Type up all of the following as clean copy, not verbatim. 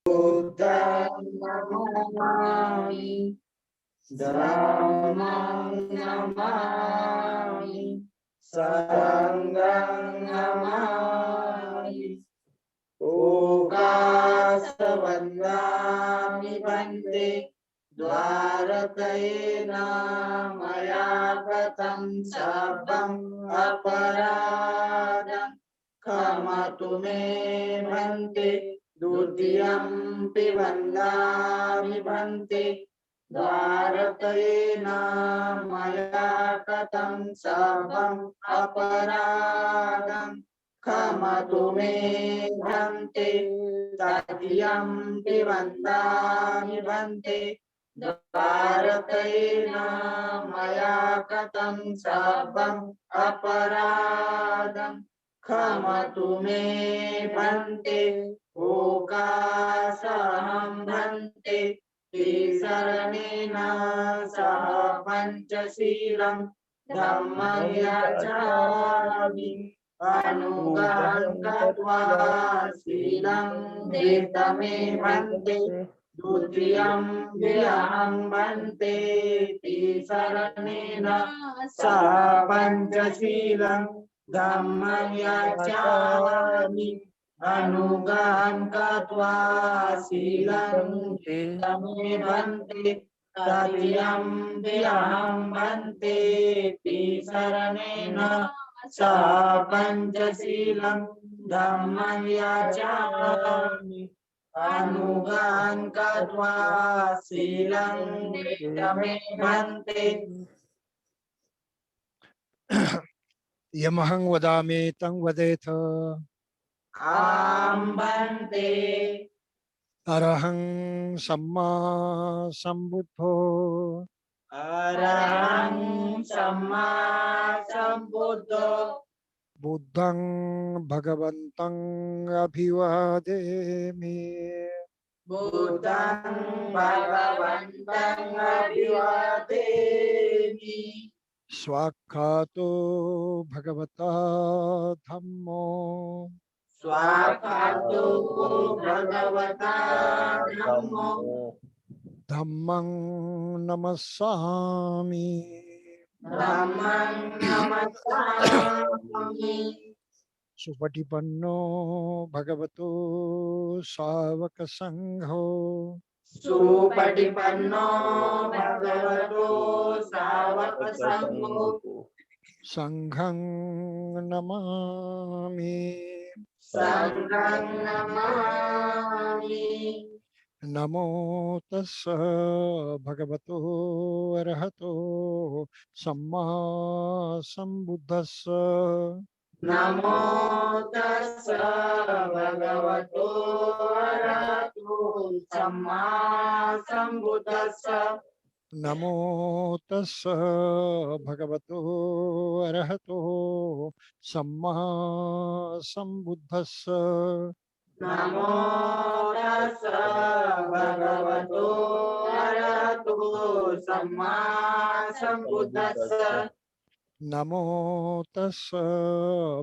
बुद्धं नमामि धम्मं नमामि संघं नमामि ओकाशवन्दामि वन्दे द्वारकयेन मया कृतं सर्वम् अपराधं क्षमतु मे भन्ते द्वितीयंपि वन्दामि भन्ते द्वारकयेन मया कृतं सर्वम् अपराधं क्षमतु मे भन्ते तदीयंपि वन्दामि भन्ते द्वारकयेन मया कृतं सर्वम् अपराधं क्षमतु मे भन्ते ओकाशहं भन्ते शरणेन सह पञ्चशीलं धम्मं याचामि अनुगान् कृत्वा शीलं दीर्घमे भन्ते द्वितीयं विहं भन्ते शरणेन सह पञ्चशीलं धम्मं याचामि अनुगान् कृत्वा शीलं दीर्घमे भन्ते तदीयं विहं भन्ते शरणेन सह पञ्चशीलं धम्मं याचामि अनुगान् कृत्वा शीलं दीर्घमे भन्ते। यमहं वदामि तं वदेथ आं भन्ते अरहं सम्मा सम्बुद्धो अरहं सम्मा सम्बुद्धो बुद्धं भगवन्तं अभिवादेमि बुद्धं भगवन्तं अभिवादेमि स्वाक्षातो भगवता धम्मो स्वाक्षातो भगवता धम्मो धम्मं नमस्सामि धम्मं नमस्सामि सुपटिपन्नो भगवतो सावक संघो सुपटिपन्नो भगवतो सावक संघो संघं नमामि संघं नमामि नमो तस्स भगवतो अरहतो सम्मा सम्बुद्धस्स नमो तस्स भगवतो अरहतो सम्मा सम्बुद्धस्स नमो तस्स भगवतो अरहतो सम्मा सम्बुद्धस्स नमो तस्स भगवतो अरहतो सम्मा सम्बुद्धस्स नमो तस्स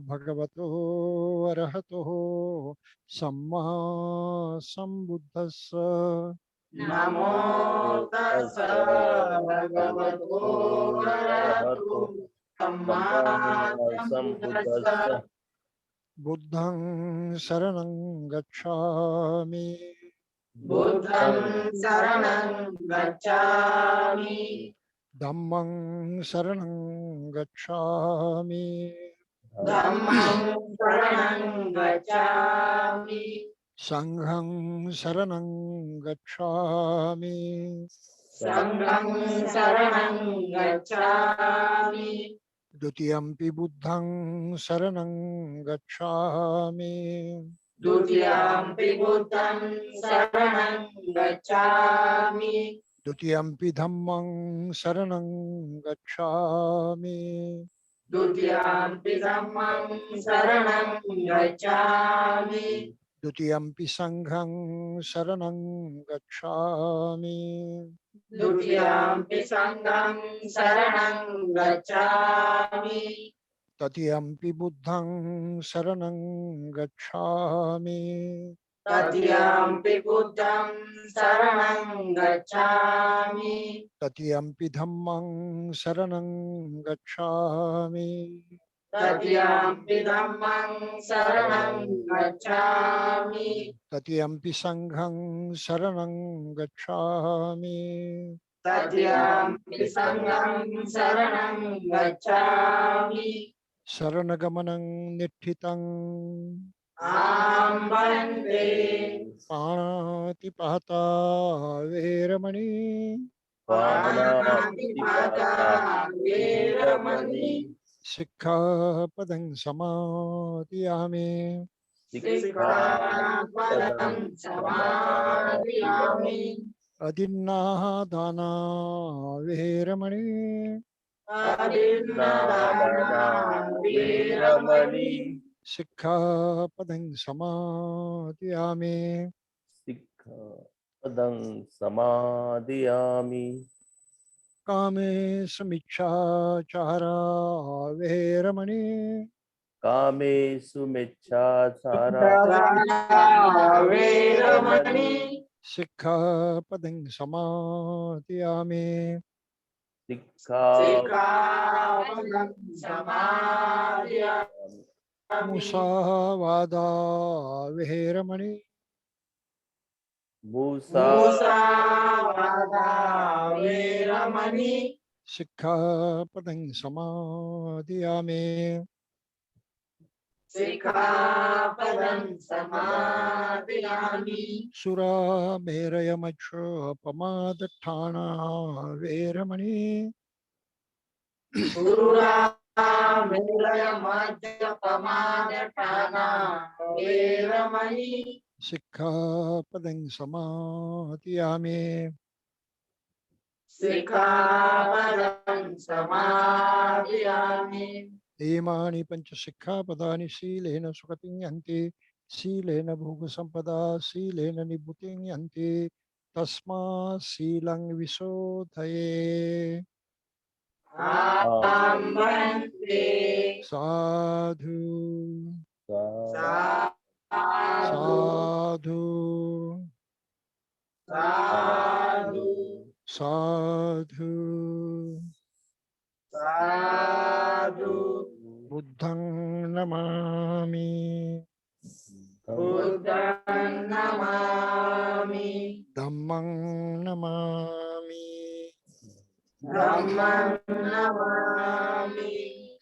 भगवतो अरहतो सम्मा सम्बुद्धस्स नमो तस्स भगवतो अरहतो सम्मा सम्बुद्धस्स बुद्धं शरणं गच्छामि बुद्धं शरणं गच्छामि धम्मं शरणं गच्छामि धम्मं शरणं गच्छामि संघं शरणं गच्छामि संघं शरणं गच्छामि द्वितीयंपि बुद्धं शरणं गच्छामि द्वितीयंपि बुद्धं शरणं गच्छामि द्वितीयंपि धम्मं शरणं गच्छामि द्वितीयंपि धम्मं शरणं गच्छामि द्वितीयंपि संघं शरणं गच्छामि द्वितीयंपि संघं शरणं गच्छामि तृतीयंपि बुद्धं शरणं गच्छामि तदीयम्पि बुद्धं शरणं गच्छामि तदीयम्पि धम्मं शरणं गच्छामि तदीयम्पि धम्मं शरणं गच्छामि तदीयम्पि संघं शरणं गच्छामि तदीयम्पि संघं शरणं गच्छामि शरणगमनं निठितं आं वन्दे पाणातिपाता वेरमणि पाणातिपाता वेरमणि सिक्खापदं समादियामि सिक्खापदं समादियामि अदिन्नादाना वेरमणि अदिन्नदाना वेरमणि सिक्खापदं समादियामि सिक्खपदं समादियामि कामेषुमिच्छाचारा वेरमणि कामेषु मिच्छाचारा वेरमणि सिक्खापदं समादियामि सिक्खापदं समादियामि मुसावादा वेरमणि मुसावादा वेरमणि सिक्खापदं समादियामि सिक्खापदं समादियामि सुरामेरयमक्षपमादठाना वेरमणि मध्यपमादठाना वेरमणि सिक्खापदं समादियामि सिक्खापदं समादियामि इमानि पञ्चसिक्खापदानि शीलेन सुखतिं यन्ति शीलेन भोगसम्पदा शीलेन निभृतिं यन्ति तस्मात् शीलं विशोधये आं वन्दे साधु साधु साधु साधु साधु साधु बुद्धं नमामि बुद्धं नमामि धम्मं नमामि धम्मं नमामि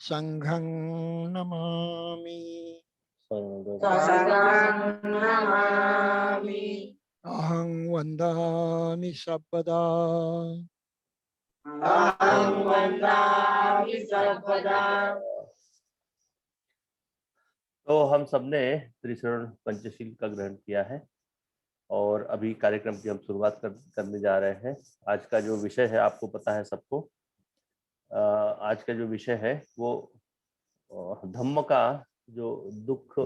संघं नमामि संघं नमामि अहं वन्दामि सर्वदा अहं वन्दामि सर्वदा। तो हम सबने त्रिशरण पंचशील का ग्रहण किया है और अभी कार्यक्रम की हम शुरुआत करने जा रहे हैं। आज का जो विषय है आपको पता है सबको। आज का जो विषय है वो धम्म का जो दुख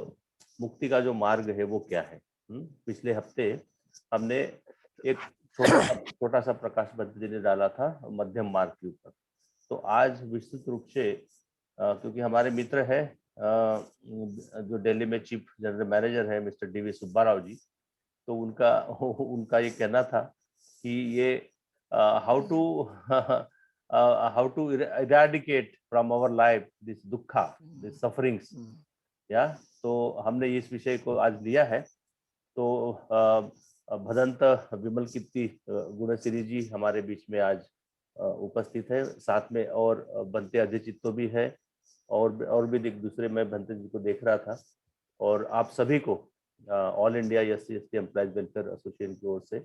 मुक्ति का जो मार्ग है वो क्या है। पिछले हफ्ते हमने एक छोटा सा प्रकाश बद्री ने डाला था मध्यम मार्ग के ऊपर। तो आज विस्तृत रूप से क्योंकि हमारे मित्र है जो दिल्ली में चीफ जनरल मैनेजर है mister D V Subba Rao ji, तो उनका ये कहना था कि ये how to eradicate from our life this dukha this sufferings या। तो हमने इस विषय को आज लिया है। तो भदंत विमल कीर्ति गुणश्री जी हमारे बीच में आज उपस्थित है, साथ में और बनते अजय चित्तो भी है और भी दूसरे मैं भंते जी को देख रहा था। और आप सभी को all India SC/ST employees welfare association की ओर से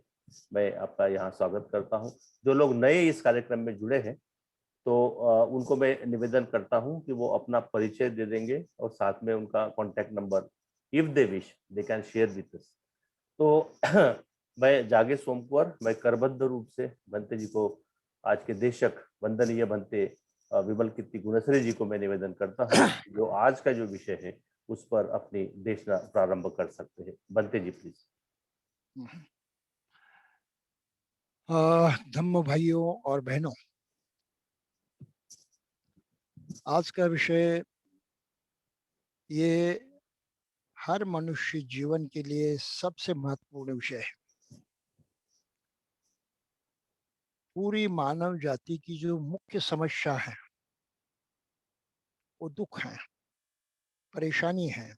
मैं आपका यहाँ स्वागत करता हूँ। जो लोग नए इस कार्यक्रम में जुड़े हैं तो उनको मैं निवेदन करता हूँ कि वो अपना परिचय दे देंगे और साथ में उनका contact number if they wish they can share with us. तो मैं जागे सोमकुंवर, मैं करबद्ध रूप से भंते जी को, आज के देशक वंदनीय भंते विमल कीर्ति गुणश्री जी को मैं निवेदन करता हूँ जो आज का जो विषय है उस पर अपनी देशना प्रारंभ कर सकते हैं। भंते जी प्लीज। धम्म भाइयों और बहनों, आज का विषय ये हर मनुष्य जीवन के लिए सबसे महत्वपूर्ण विषय है। पूरी मानव जाति की जो मुख्य समस्या है वो दुख है, परेशानी है,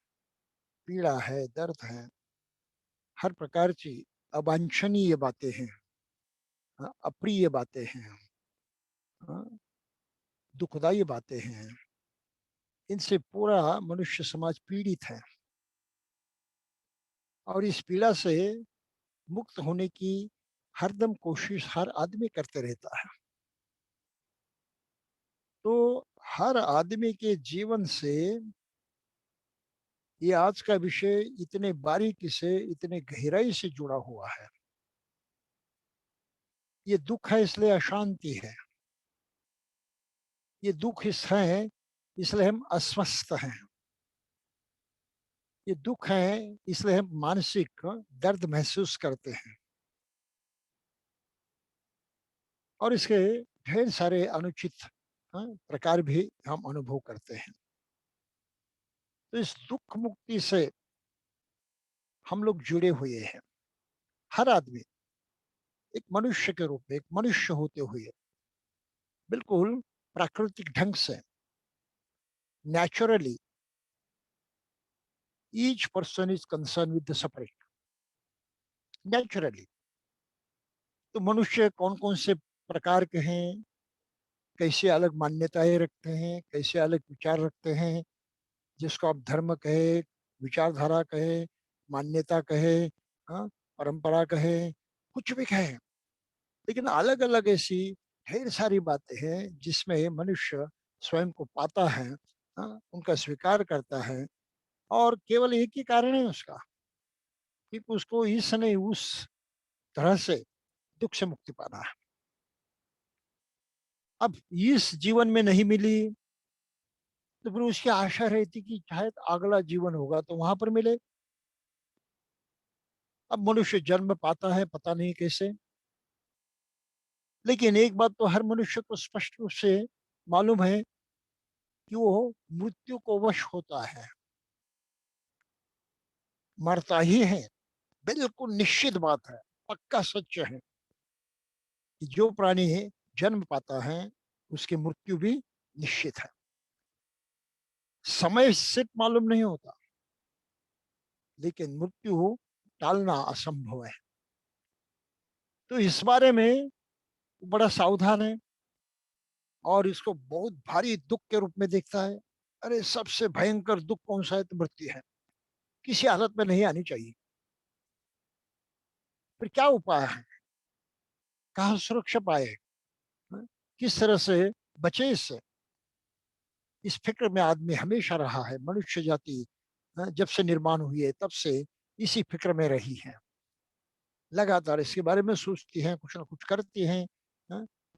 पीड़ा है, दर्द है, हर प्रकार की अवांछनीय बातें हैं, अप्रिय बातें हैं, दुखदाई बातें हैं। इनसे पूरा मनुष्य समाज पीड़ित है और इस पीड़ा से मुक्त होने की हरदम कोशिश हर आदमी करते रहता है। तो हर आदमी के जीवन से ये आज का विषय इतने बारीकी से, इतने गहराई से जुड़ा हुआ है। ये दुख है इसलिए अशांति है, ये दुख इस है इसलिए हम अस्वस्थ हैं, ये दुख है इसलिए हम मानसिक दर्द महसूस करते हैं और इसके ढेर सारे अनुचित प्रकार भी हम अनुभव करते हैं। तो इस दुख मुक्ति से हम लोग जुड़े हुए हैं। हर आदमी एक मनुष्य के रूप में, एक मनुष्य होते हुए बिल्कुल प्राकृतिक ढंग से, naturally, each person is concern with the suffering, naturally. तो मनुष्य कौन कौन से प्रकार के हैं, कैसे अलग मान्यताएं रखते हैं, कैसे अलग विचार रखते हैं, जिसको आप धर्म कहे, विचारधारा कहे, मान्यता कहे, हाँ, परंपरा कहे, कुछ भी कहे, लेकिन अलग अलग ऐसी ढेर सारी बातें हैं जिसमें मनुष्य स्वयं को पाता है, उनका स्वीकार करता है। और केवल एक ही कारण है उसका कि उसको इस नहीं उस तरह से दुख से मुक्ति पाना है। अब इस जीवन में नहीं मिली तो फिर उसकी आशा रहती कि शायद अगला जीवन होगा तो वहां पर मिले। अब मनुष्य जन्म पाता है पता नहीं कैसे, लेकिन एक बात तो हर मनुष्य को स्पष्ट रूप से मालूम है कि वो मृत्यु को वश होता है, मरता ही है। बिल्कुल निश्चित बात है, पक्का सच है कि जो प्राणी जन्म पाता है उसकी मृत्यु भी निश्चित है। समय सिर्फ मालूम नहीं होता, लेकिन मृत्यु टालना असंभव है। तो इस बारे में बड़ा सावधान है और इसको बहुत भारी दुख के रूप में देखता है। अरे सबसे भयंकर दुख कौन सा है? तो मृत्यु है, किसी हालत में नहीं आनी चाहिए। फिर क्या उपाय है, कहाँ सुरक्षा पाए, किस तरह से बचे इससे? इस फिक्र में आदमी हमेशा रहा है। मनुष्य जाति जब से निर्माण हुई है तब से इसी फिक्र में रही है, लगातार इसके बारे में सोचती हैं, कुछ ना कुछ करती हैं,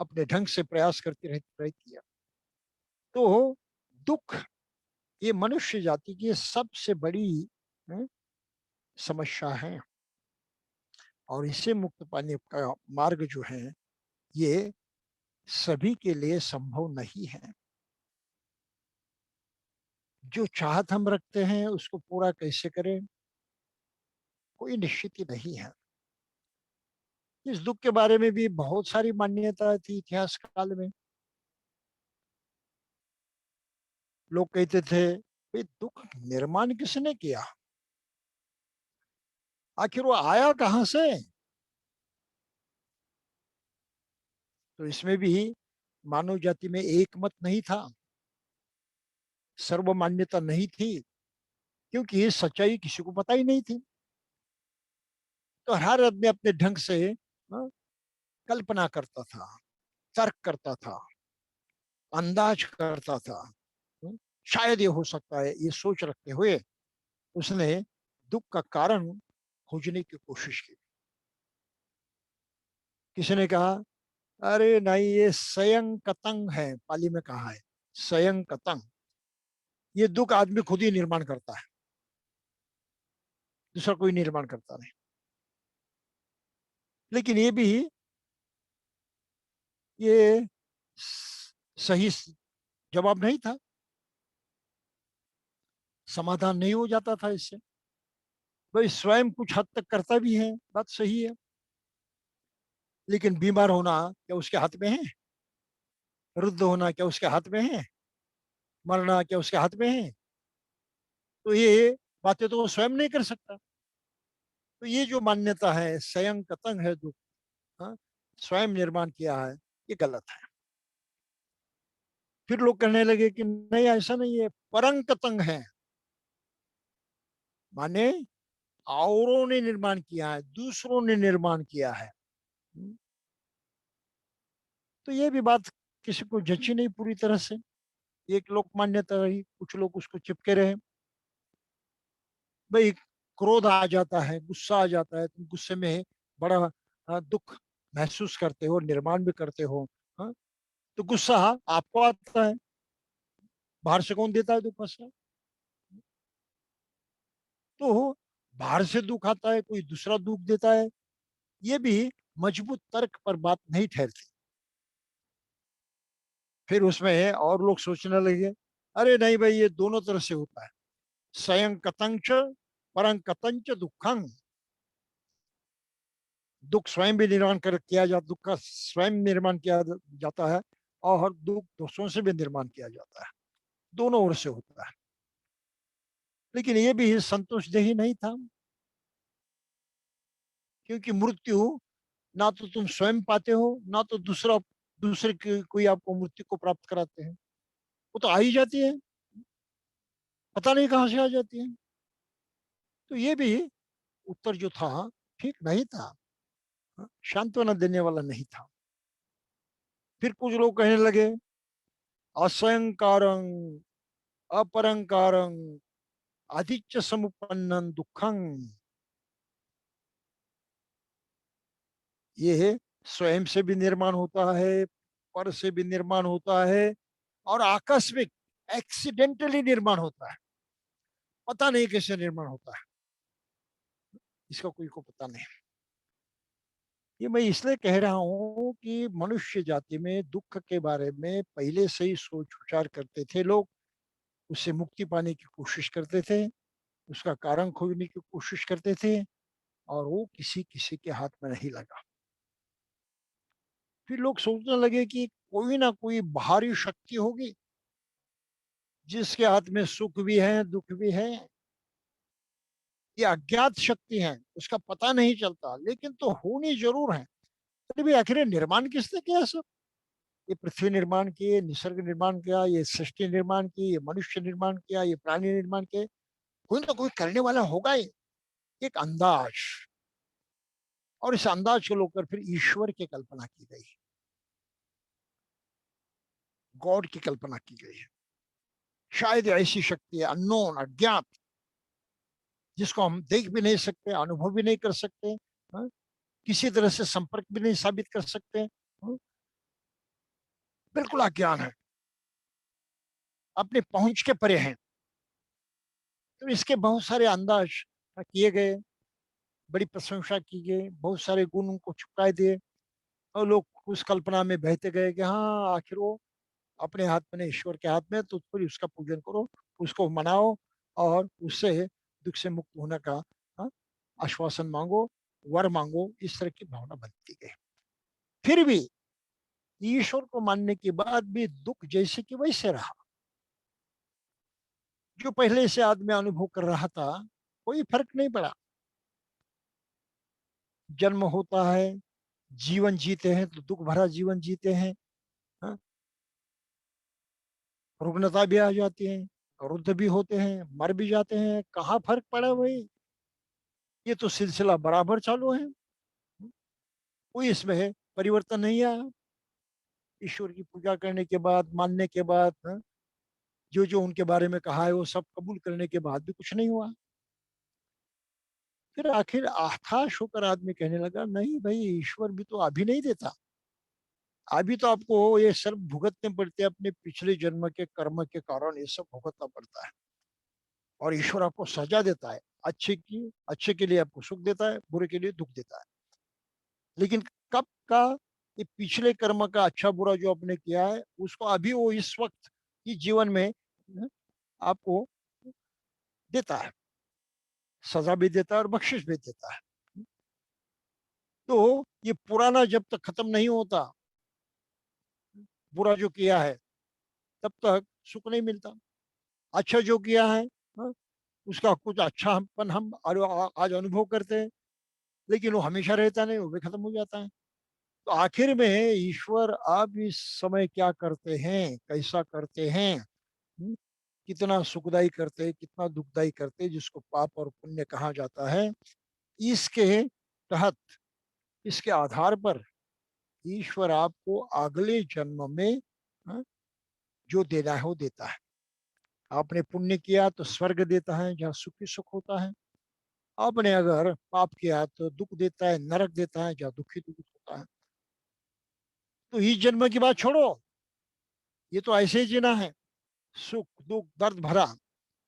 अपने ढंग से प्रयास करती रहती है। तो दुख ये मनुष्य जाति की सबसे बड़ी अ, समस्या है और इसे मुक्त पाने का मार्ग जो है ये सभी के लिए संभव नहीं है। जो चाहत हम रखते हैं उसको पूरा कैसे करें, कोई निश्चित ही नहीं है। इस दुख के बारे में भी बहुत सारी मान्यता थी इतिहास काल में। लोग कहते थे भाई दुख निर्माण किसने किया, आखिर वो आया कहाँ से? तो इसमें भी मानव जाति में एक मत नहीं था, सर्व मान्यता नहीं थी, क्योंकि ये सच्चाई किसी को पता ही नहीं थी। तो हर आदमी अपने ढंग से कल्पना करता था, तर्क करता था, अंदाज करता था। शायद ये हो सकता है, ये सोच रखते हुए उसने दुख का कारण खोजने की कोशिश की। किसी ने कहा अरे नहीं ये स्वयं कतंग है, पाली में कहा है स्वयं कतंग, ये दुख आदमी खुद ही निर्माण करता है, दूसरा कोई निर्माण करता नहीं। लेकिन ये भी ये सही जवाब नहीं था, समाधान नहीं हो जाता था इससे। भाई स्वयं कुछ हद तक करता भी है, बात सही है, लेकिन बीमार होना क्या उसके हाथ में है? वृद्ध होना क्या उसके हाथ में है? मरना क्या उसके हाथ में है? तो ये बातें तो वो स्वयं नहीं कर सकता। तो ये जो मान्यता है स्वयं कतंग है दुख, हाँ, स्वयं निर्माण किया है, ये गलत है। फिर लोग कहने लगे कि नहीं ऐसा नहीं है, परंग कतंग है, माने औरों ने निर्माण किया है, दूसरों ने निर्माण किया है। तो ये भी बात किसी को जची नहीं पूरी तरह से, एक लोक मान्यता रही, कुछ लोग उसको चिपके रहे। भाई क्रोध आ जाता है, गुस्सा आ जाता है, तुम गुस्से में बड़ा दुख महसूस करते हो, निर्माण भी करते हो, हाँ? तो गुस्सा आपको आता है, बाहर से कौन देता है दुख गुस्सा? तो बाहर से दुख आता है, कोई दूसरा दुख देता है, ये भी मजबूत तर्क पर बात नहीं ठहरती। फिर उसमें और लोग सोचने लगे, अरे नहीं भाई ये दोनों तरह से होता है, स्वयं कतंच परं कतंच दुखंग, दुख स्वयं भी निर्माण कर किया जाता, दुख का स्वयं निर्माण किया जाता है, और दुख दूसरों से भी निर्माण किया जाता है, दोनों ओर से होता है। लेकिन ये भी संतोषदेही नहीं था, क्योंकि मृत्यु ना तो तुम स्वयं पाते हो, ना तो दूसरे कोई आपको मृत्यु को प्राप्त कराते हैं, वो तो आ ही जाती है, पता नहीं कहाँ से आ जाती है। तो ये भी उत्तर जो था ठीक नहीं था, सांत्वना देने वाला नहीं था। फिर कुछ लोग कहने लगे असंकारं अपरंकारं आदित्य समुपन्नन दुखं, ये स्वयं से भी निर्माण होता है, पर से भी निर्माण होता है, और आकस्मिक एक्सीडेंटली निर्माण होता है, पता नहीं कैसे निर्माण होता है, इसका कोई को पता नहीं। ये मैं इसलिए कह रहा हूँ कि मनुष्य जाति में दुख के बारे में पहले से ही सोच विचार करते थे लोग, उससे मुक्ति पाने की कोशिश करते थे, उसका कारण खोजने की कोशिश करते थे, और वो किसी किसी के हाथ में नहीं लगा। फिर लोग सोचने लगे कि कोई ना कोई बाहरी शक्ति होगी जिसके हाथ में सुख भी है दुख भी है, ये अज्ञात शक्ति है, उसका पता नहीं चलता, लेकिन तो होनी जरूर है। अरे भी आखिर निर्माण किसने किया सब? ये पृथ्वी निर्माण किए, निसर्ग निर्माण किया, ये सृष्टि निर्माण की, ये मनुष्य निर्माण किया, ये प्राणी निर्माण किए, कोई ना कोई करने वाला होगा ही। एक अंदाज, और इस अंदाज को लेकर फिर ईश्वर की कल्पना की गई, गॉड की कल्पना की गई है। शायद ऐसी शक्ति है अननोन, अज्ञात, जिसको हम देख भी नहीं सकते, अनुभव भी नहीं कर सकते, हाँ? किसी तरह से संपर्क भी नहीं साबित कर सकते, हाँ? बिल्कुल अज्ञान है, अपने पहुंच के परे हैं। तो इसके बहुत सारे अंदाज किए गए, बड़ी प्रशंसा की गई, बहुत सारे गुण उनको छुपाए दिए, और लोग उस कल्पना में बहते गए कि हाँ आखिर वो अपने हाथ में नहीं, ईश्वर के हाथ में, तो फिर उसका पूजन करो, उसको मनाओ, और उससे दुख से मुक्त होने का, हाँ, आश्वासन मांगो, वर मांगो, इस तरह की भावना बनती गई। फिर भी ईश्वर को मानने के बाद भी दुख जैसे कि वैसे रहा, जो पहले से आदमी अनुभव कर रहा था, कोई फर्क नहीं पड़ा। जन्म होता है, जीवन जीते हैं तो दुख भरा जीवन जीते हैं, हाँ? रुग्णता भी आ जाती है, वृद्ध भी होते हैं, मर भी जाते हैं, कहाँ फर्क पड़ा भाई? ये तो सिलसिला बराबर चालू है, कोई इसमें परिवर्तन नहीं आया। ईश्वर की पूजा करने के बाद, मानने के बाद, हाँ? जो जो उनके बारे में कहा है वो सब कबूल करने के बाद भी कुछ नहीं हुआ। फिर आखिर हताश होकर आदमी कहने लगा, नहीं भाई ईश्वर भी तो अभी नहीं देता, अभी तो आपको ये सब भुगतने पड़ते हैं, अपने पिछले जन्म के कर्म के कारण ये सब भुगतना पड़ता है, और ईश्वर आपको सजा देता है, अच्छे के लिए आपको सुख देता है, बुरे के लिए दुख देता है। लेकिन कब का, ये पिछले कर्म का अच्छा बुरा जो आपने किया है उसको अभी वो इस वक्त की जीवन में, आपको देता है, सजा भी देता है और बख्शिश भी देता है। तो ये पुराना जब तक खत्म नहीं होता, बुरा जो किया है, तब तक सुख नहीं मिलता। अच्छा जो किया है, हाँ, उसका कुछ अच्छापन हम आज अनुभव करते हैं, लेकिन वो हमेशा रहता नहीं, वो भी खत्म हो जाता है। तो आखिर में ईश्वर आप इस समय क्या करते हैं, कैसा करते हैं, हम्म, कितना सुखदाई करते हैं, कितना दुखदाई करते हैं, जिसको पाप और पुण्य कहा जाता है, इसके तहत, इसके आधार पर ईश्वर आपको अगले जन्म में, हाँ, जो देना है वो देता है। आपने पुण्य किया तो स्वर्ग देता है, जहाँ सुख ही सुख होता है। आपने अगर पाप किया तो दुख देता है, नरक देता है, जहाँ दुखी दुख होता है। तो इस जन्म की बात छोड़ो, ये तो ऐसे ही जीना है, सुख दुख दर्द भरा,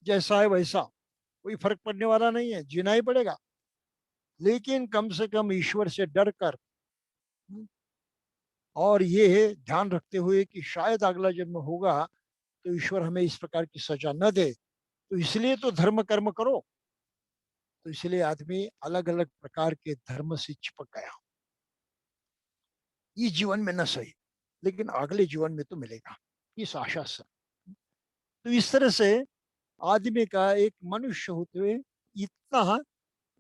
जैसा है वैसा, कोई फर्क पड़ने वाला नहीं है, जीना ही पड़ेगा। लेकिन कम से कम ईश्वर से डर कर, और ये ध्यान रखते हुए कि शायद अगला जन्म होगा तो ईश्वर हमें इस प्रकार की सजा न दे, तो इसलिए तो धर्म कर्म करो। तो इसलिए आदमी अलग अलग प्रकार के धर्म से चिपक गया। इस जीवन में न सही, लेकिन अगले जीवन में तो मिलेगा, इस आशा से। तो इस तरह से आदमी का एक मनुष्य होते हुए इतना,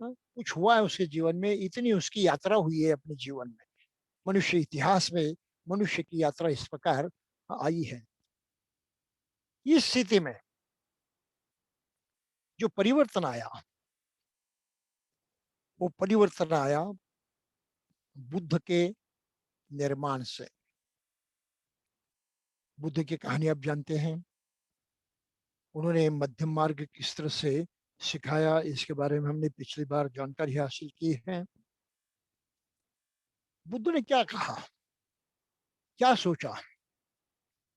कुछ हुआ है उसके जीवन में, इतनी उसकी यात्रा हुई है अपने जीवन में। मनुष्य इतिहास में मनुष्य की यात्रा इस प्रकार आई है। इस स्थिति में जो परिवर्तन आया, वो परिवर्तन आया बुद्ध के निर्माण से। बुद्ध की कहानी आप जानते हैं, उन्होंने मध्यम मार्ग किस तरह से सिखाया, इसके बारे में हमने पिछली बार जानकारी हासिल की है। बुद्ध ने क्या कहा, क्या सोचा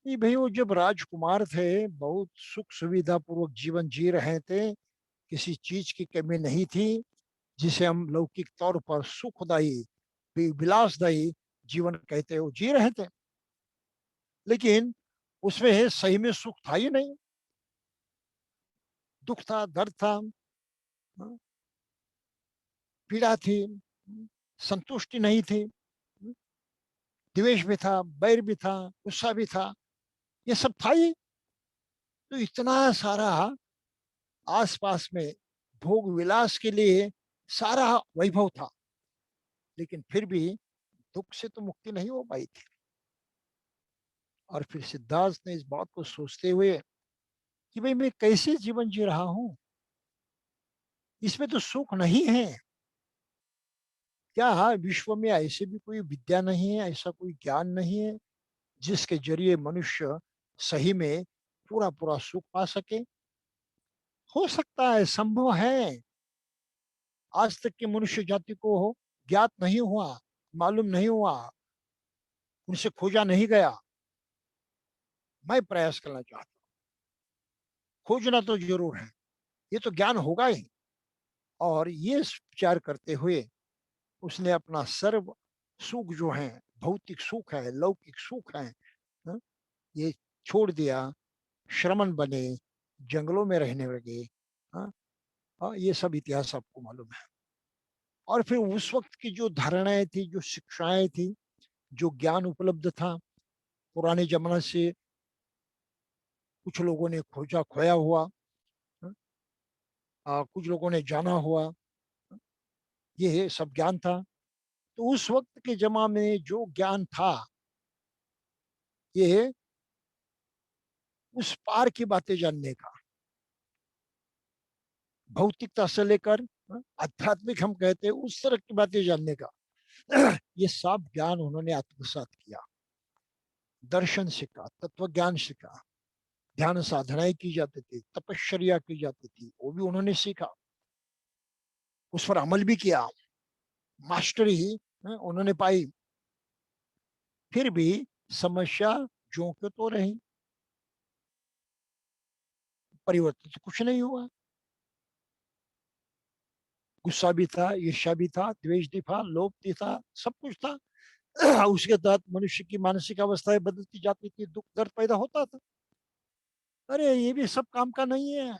कि भाई वो जब राजकुमार थे, बहुत सुख सुविधा पूर्वक जीवन जी रहे थे, किसी चीज की कमी नहीं थी, जिसे हम लौकिक तौर पर सुखदायी विलासदायी जीवन कहते हो, जी रहे थे। लेकिन उसमें सही में सुख था ही नहीं, दुख था, दर्द था, पीड़ा थी, संतुष्टि नहीं थी, द्वेष भी था, बैर भी था, गुस्सा भी था, ये सब था ही। तो इतना सारा आसपास में भोग विलास के लिए सारा वैभव था, लेकिन फिर भी दुख से तो मुक्ति नहीं हो पाई थी। और फिर सिद्धार्थ ने इस बात को सोचते हुए कि भाई मैं कैसे जीवन जी रहा हूं, इसमें तो सुख नहीं है। क्या विश्व में ऐसे भी कोई विद्या नहीं है, ऐसा कोई ज्ञान नहीं है जिसके जरिए मनुष्य सही में पूरा पूरा सुख पा सके? हो सकता है, संभव है। आज तक के मनुष्य जाति को ज्ञात नहीं हुआ, मालूम नहीं हुआ, उनसे खोजा नहीं गया। मैं प्रयास करना चाहता हूँ, खोजना तो जरूर है, ये तो ज्ञान होगा ही। और ये विचार करते हुए उसने अपना सर्व सुख जो है, भौतिक सुख है, लौकिक सुख है, हाँ, ये छोड़ दिया, श्रमण बने, जंगलों में रहने लगे। हाँ, ये सब इतिहास आपको मालूम है। और फिर उस वक्त की जो धारणाएं थी, जो शिक्षाएं थी, जो ज्ञान उपलब्ध था, पुराने जमाने से कुछ लोगों ने खोजा खोया हुआ, हाँ, कुछ लोगों ने जाना हुआ, ये सब ज्ञान था। तो उस वक्त के जमाने में जो ज्ञान था, ये उस पार की बातें जानने का, भौतिकता से लेकर, आध्यात्मिक हम कहते हैं, उस तरह की बातें जानने का ये सब ज्ञान उन्होंने आत्मसात किया। दर्शन सीखा, तत्व ज्ञान सीखा, ध्यान साधनाएं की जाती थी, तपश्चर्या की जाती थी, वो भी उन्होंने सीखा, उस पर अमल भी किया, मास्टरी उन्होंने पाई। फिर भी समस्या जो क्यों तो रही, परिवर्तन तो कुछ नहीं हुआ। गुस्सा भी था, ईर्ष्या भी था, द्वेष भी था, लोभ भी था, सब कुछ था। उसके तहत मनुष्य की मानसिक अवस्थाएं बदलती जाती थी, दुख दर्द पैदा होता था। अरे ये भी सब काम का नहीं है।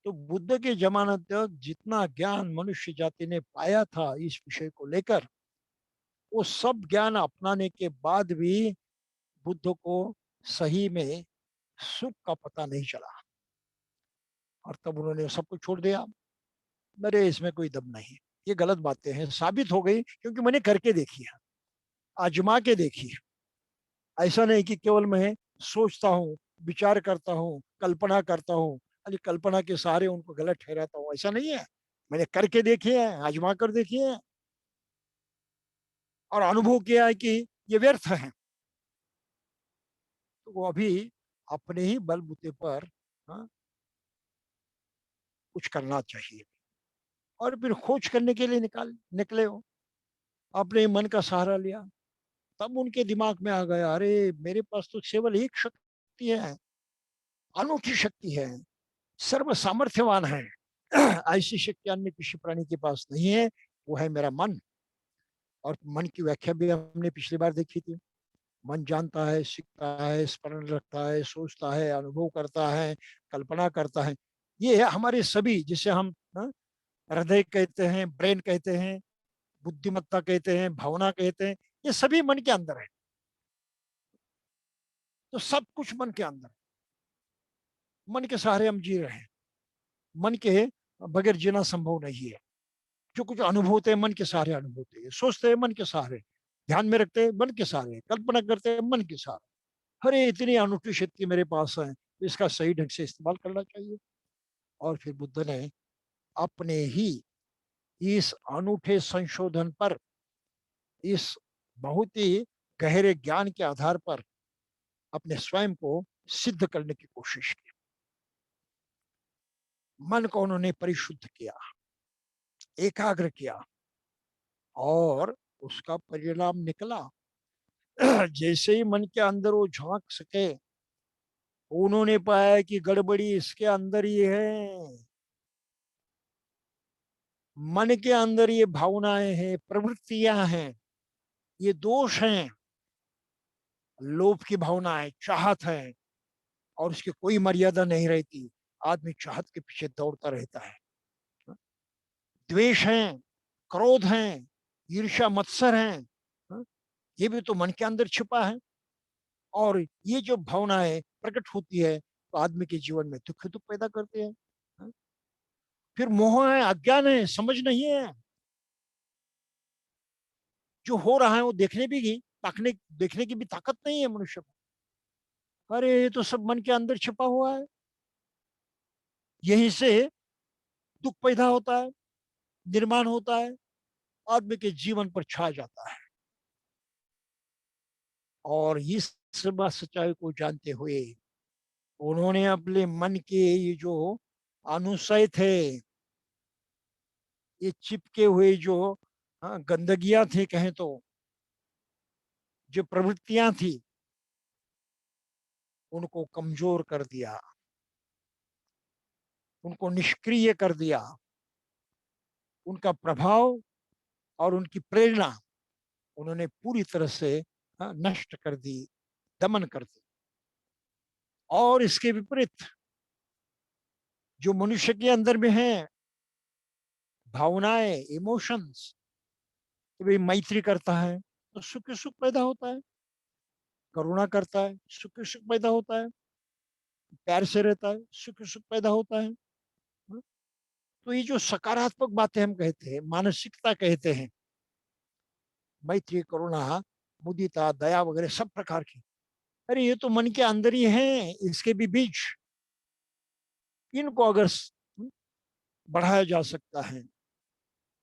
तो बुद्ध के जमाने तक जितना ज्ञान मनुष्य जाति ने पाया था इस विषय को लेकर, वो सब ज्ञान अपनाने के बाद भी बुद्ध को सही में सुख का पता नहीं चला, और तब उन्होंने सब कुछ छोड़ दिया। मेरे इसमें कोई दम नहीं, ये गलत बातें हैं, साबित हो गई क्योंकि मैंने करके देखी है, आजमा के देखी है। ऐसा नहीं कि केवल मैं सोचता हूँ, विचार करता हूँ, कल्पना करता हूँ, अरे कल्पना के सहारे उनको गलत ठहराता हूँ, ऐसा नहीं है। मैंने करके देखे हैं, आजमा कर देखे हैं, और अनुभव किया है कि ये व्यर्थ है। तो वो अभी अपने ही बलबूते पर हाँ, कुछ करना चाहिए। और फिर खोज करने के लिए निकले हो, अपने मन का सहारा लिया, तब उनके दिमाग में आ गया, अरे मेरे पास तो केवल एक शक्ति है, अनूठी शक्ति है, सर्व सामर्थ्यवान है। ऐसी शक्ति अन्य किसी प्राणी के पास नहीं है, वो है मेरा मन। और मन की व्याख्या भी हमने पिछली बार देखी थी। मन जानता है, सीखता है, स्मरण रखता है, सोचता है, अनुभव करता है, कल्पना करता है। ये है हमारे सभी, जिसे हम हृदय कहते हैं, ब्रेन कहते हैं, बुद्धिमत्ता कहते हैं, भावना कहते हैं, ये सभी मन के अंदर है। तो सब कुछ मन के अंदर, मन के सहारे हम जी रहे हैं। मन के बगैर जीना संभव नहीं है। जो कुछ अनुभव होते हैं मन के सहारे अनुभव होते हैं, सोचते हैं मन के सहारे, ध्यान में रखते हैं मन के सहारे, कल्पना करते हैं मन के सहारे। अरे इतनी अनूठी शक्ति मेरे पास है, इसका सही ढंग से इस्तेमाल करना चाहिए। और फिर बुद्ध ने अपने ही इस अनूठे संशोधन पर, इस बहुत ही गहरे ज्ञान के आधार पर अपने स्वयं को सिद्ध करने की कोशिश की। मन को उन्होंने परिशुद्ध किया, एकाग्र किया, और उसका परिणाम निकला। जैसे ही मन के अंदर वो झांक सके, उन्होंने पाया कि गड़बड़ी इसके अंदर ही है। मन के अंदर ये भावनाएं हैं, प्रवृत्तियां हैं, ये दोष हैं। लोभ की भावना है, चाहत है, और उसकी कोई मर्यादा नहीं रहती। आदमी चाहत के पीछे दौड़ता रहता है। द्वेष है, क्रोध है, ईर्ष्या मत्सर है, ये भी तो मन के अंदर छिपा है। और ये जो भावनाएं प्रकट होती है तो आदमी के जीवन में दुख दुख पैदा करते हैं। फिर मोह है, अज्ञान है, समझ नहीं है। जो हो रहा है वो देखने की भी ताकत नहीं है मनुष्य को। अरे ये तो सब मन के अंदर छिपा हुआ है। यहीं से दुख पैदा होता है, निर्माण होता है, आदमी के जीवन पर छा जाता है। और इस सच्चाई को जानते हुए उन्होंने अपने मन के ये जो अनुशय थे, ये चिपके हुए जो गंदगियां थी कहें तो, जो प्रवृत्तियां थी, उनको कमजोर कर दिया, उनको निष्क्रिय कर दिया। उनका प्रभाव और उनकी प्रेरणा उन्होंने पूरी तरह से नष्ट कर दी, दमन कर दी। और इसके विपरीत जो मनुष्य के अंदर में है, भावनाएं, इमोशंस, भाई मैत्री करता है तो सुख सुख पैदा होता है, करुणा करता है सुख सुख पैदा होता है, प्यार से रहता है सुख सुख पैदा होता है। तो ये जो सकारात्मक बातें हम कहते हैं, मानसिकता कहते हैं, मैत्री, करुणा, मुदिता, दया वगैरह सब प्रकार की, अरे ये तो मन के अंदर ही है। इसके भी बीज, इनको अगर बढ़ाया जा सकता है,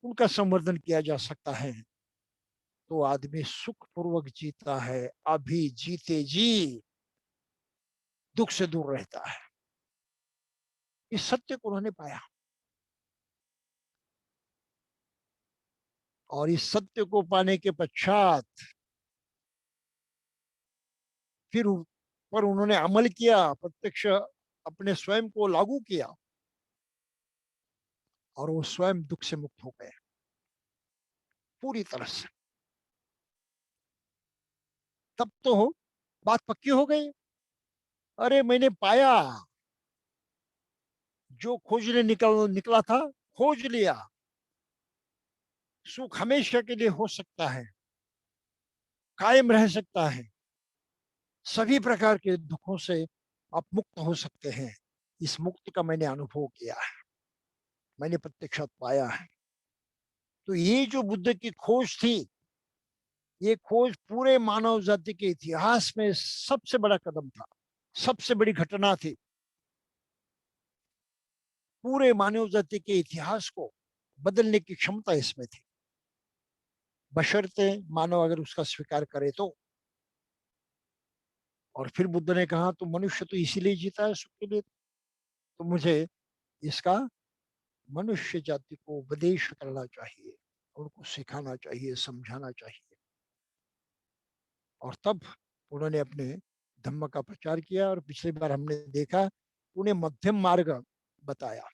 उनका संवर्धन किया जा सकता है, तो आदमी सुखपूर्वक जीता है, अभी जीते जी दुख से दूर रहता है। इस सत्य को उन्होंने पाया, और इस सत्य को पाने के पश्चात फिर पर उन्होंने अमल किया, प्रत्यक्ष अपने स्वयं को लागू किया, और वो स्वयं दुख से मुक्त हो गए पूरी तरह से। तब तो बात पक्की हो गई। अरे मैंने पाया, जो खोजने निकला था, खोज लिया। सुख हमेशा के लिए हो सकता है, कायम रह सकता है। सभी प्रकार के दुखों से आप मुक्त हो सकते हैं। इस मुक्ति का मैंने अनुभव किया है, मैंने प्रत्यक्षात पाया है। तो ये जो बुद्ध की खोज थी, ये खोज पूरे मानव जाति के इतिहास में सबसे बड़ा कदम था, सबसे बड़ी घटना थी। पूरे मानव जाति के इतिहास को बदलने की क्षमता इसमें थी, बशर्ते मानव अगर उसका स्वीकार करे तो। और फिर बुद्ध ने कहा, तो मनुष्य तो इसीलिए जीता है, सुख के लिए। तो मुझे इसका मनुष्य जाति को उपदेश करना चाहिए, उनको सिखाना चाहिए, समझाना चाहिए। और तब उन्होंने अपने धम्म का प्रचार किया। और पिछली बार हमने देखा, उन्हें मध्यम मार्ग बताया।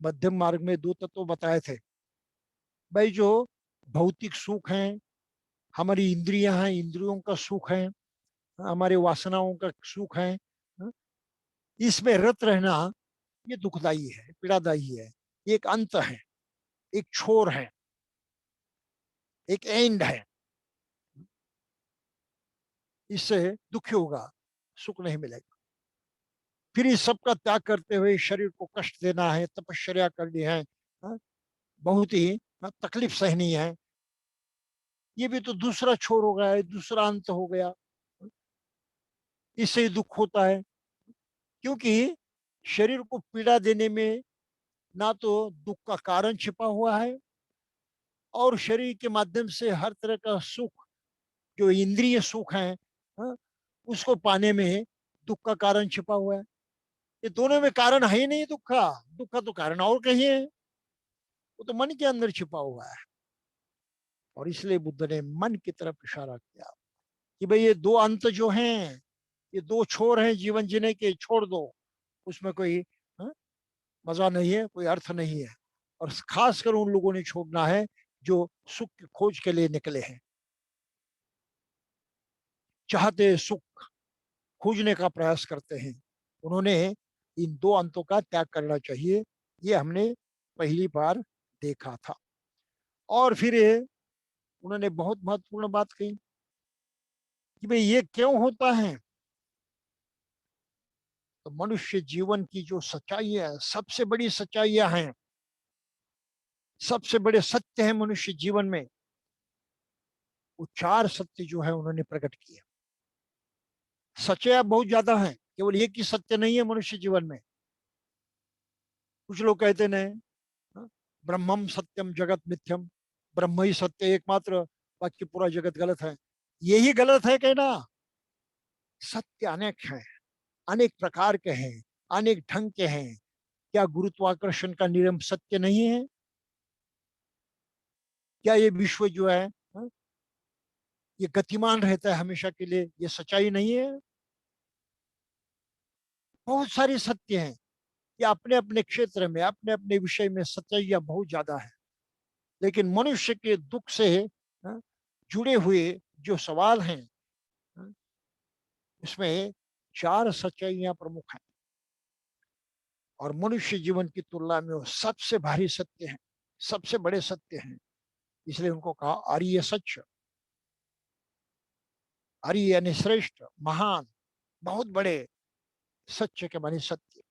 मध्यम मार्ग में दो तत्व बताए थे भाई। जो भौतिक सुख है, हमारी इंद्रियां हैं, इंद्रियों का सुख है, हमारे वासनाओं का सुख है, इसमें रत रहना ये दुखदाई है, पीड़ादायी है। एक अंत है, एक छोर है, एक एंड है। इससे दुखी होगा, सुख नहीं मिलेगा। फिर इस सब का त्याग करते हुए शरीर को कष्ट देना है, तपश्चर्या करनी है, हाँ, बहुत ही तकलीफ सहनी है। ये भी तो दूसरा छोर हो गया है, दूसरा अंत हो गया। इससे दुख होता है, क्योंकि शरीर को पीड़ा देने में ना तो दुख का कारण छिपा हुआ है, और शरीर के माध्यम से हर तरह का सुख, जो इंद्रिय सुख है, हाँ, उसको पाने में दुख का कारण छिपा हुआ है। ये दोनों में कारण है ही नहीं दुख का। दुख का तो कारण और कहीं है, वो तो मन के अंदर छिपा हुआ है। और इसलिए बुद्ध ने मन की तरफ इशारा किया कि भाई ये दो अंत जो हैं, ये दो छोर हैं जीवन जीने के, छोड़ दो। उसमें कोई हाँ, मजा नहीं है, कोई अर्थ नहीं है। और खासकर उन लोगों ने छोड़ना है जो सुख की खोज के लिए निकले हैं, चाहते सुख खोजने का प्रयास करते हैं। उन्होंने इन दो अंतों का त्याग करना चाहिए, ये हमने पहली बार देखा था। और फिर उन्होंने बहुत महत्वपूर्ण बात कही कि भाई ये क्यों होता है। तो मनुष्य जीवन की जो सच्चाई है, सबसे बड़ी सच्चाइयां हैं, सबसे बड़े सत्य हैं मनुष्य जीवन में, वो चार सत्य जो है उन्होंने प्रकट किए। सच्चाई बहुत ज्यादा है, केवल एक ही सत्य नहीं है मनुष्य जीवन में। कुछ लोग कहते नहीं, हाँ, ब्रह्मम सत्यम जगत मिथ्यम, ब्रह्म ही सत्य एकमात्र, बाकी पूरा जगत गलत है। यही गलत है कहना। सत्य अनेक है, अनेक प्रकार के हैं, अनेक ढंग के हैं। क्या गुरुत्वाकर्षण का नियम सत्य नहीं है? क्या ये विश्व जो है, हाँ, ये गतिमान रहता है हमेशा के लिए, ये सच्चाई नहीं है? बहुत सारे सत्य हैं, ये अपने अपने क्षेत्र में, अपने अपने विषय में सच्चाइयां बहुत ज्यादा है। लेकिन मनुष्य के दुख से हाँ, जुड़े हुए जो सवाल हैं, हाँ, उसमें चार सच्चाइयां प्रमुख हैं। और मनुष्य जीवन की तुलना में वो सबसे भारी सत्य हैं, सबसे बड़े सत्य हैं। इसलिए उनको कहा आर्य सत्य। आर्य यानी श्रेष्ठ, महान, बहुत बड़े सत्य के माने सत्य।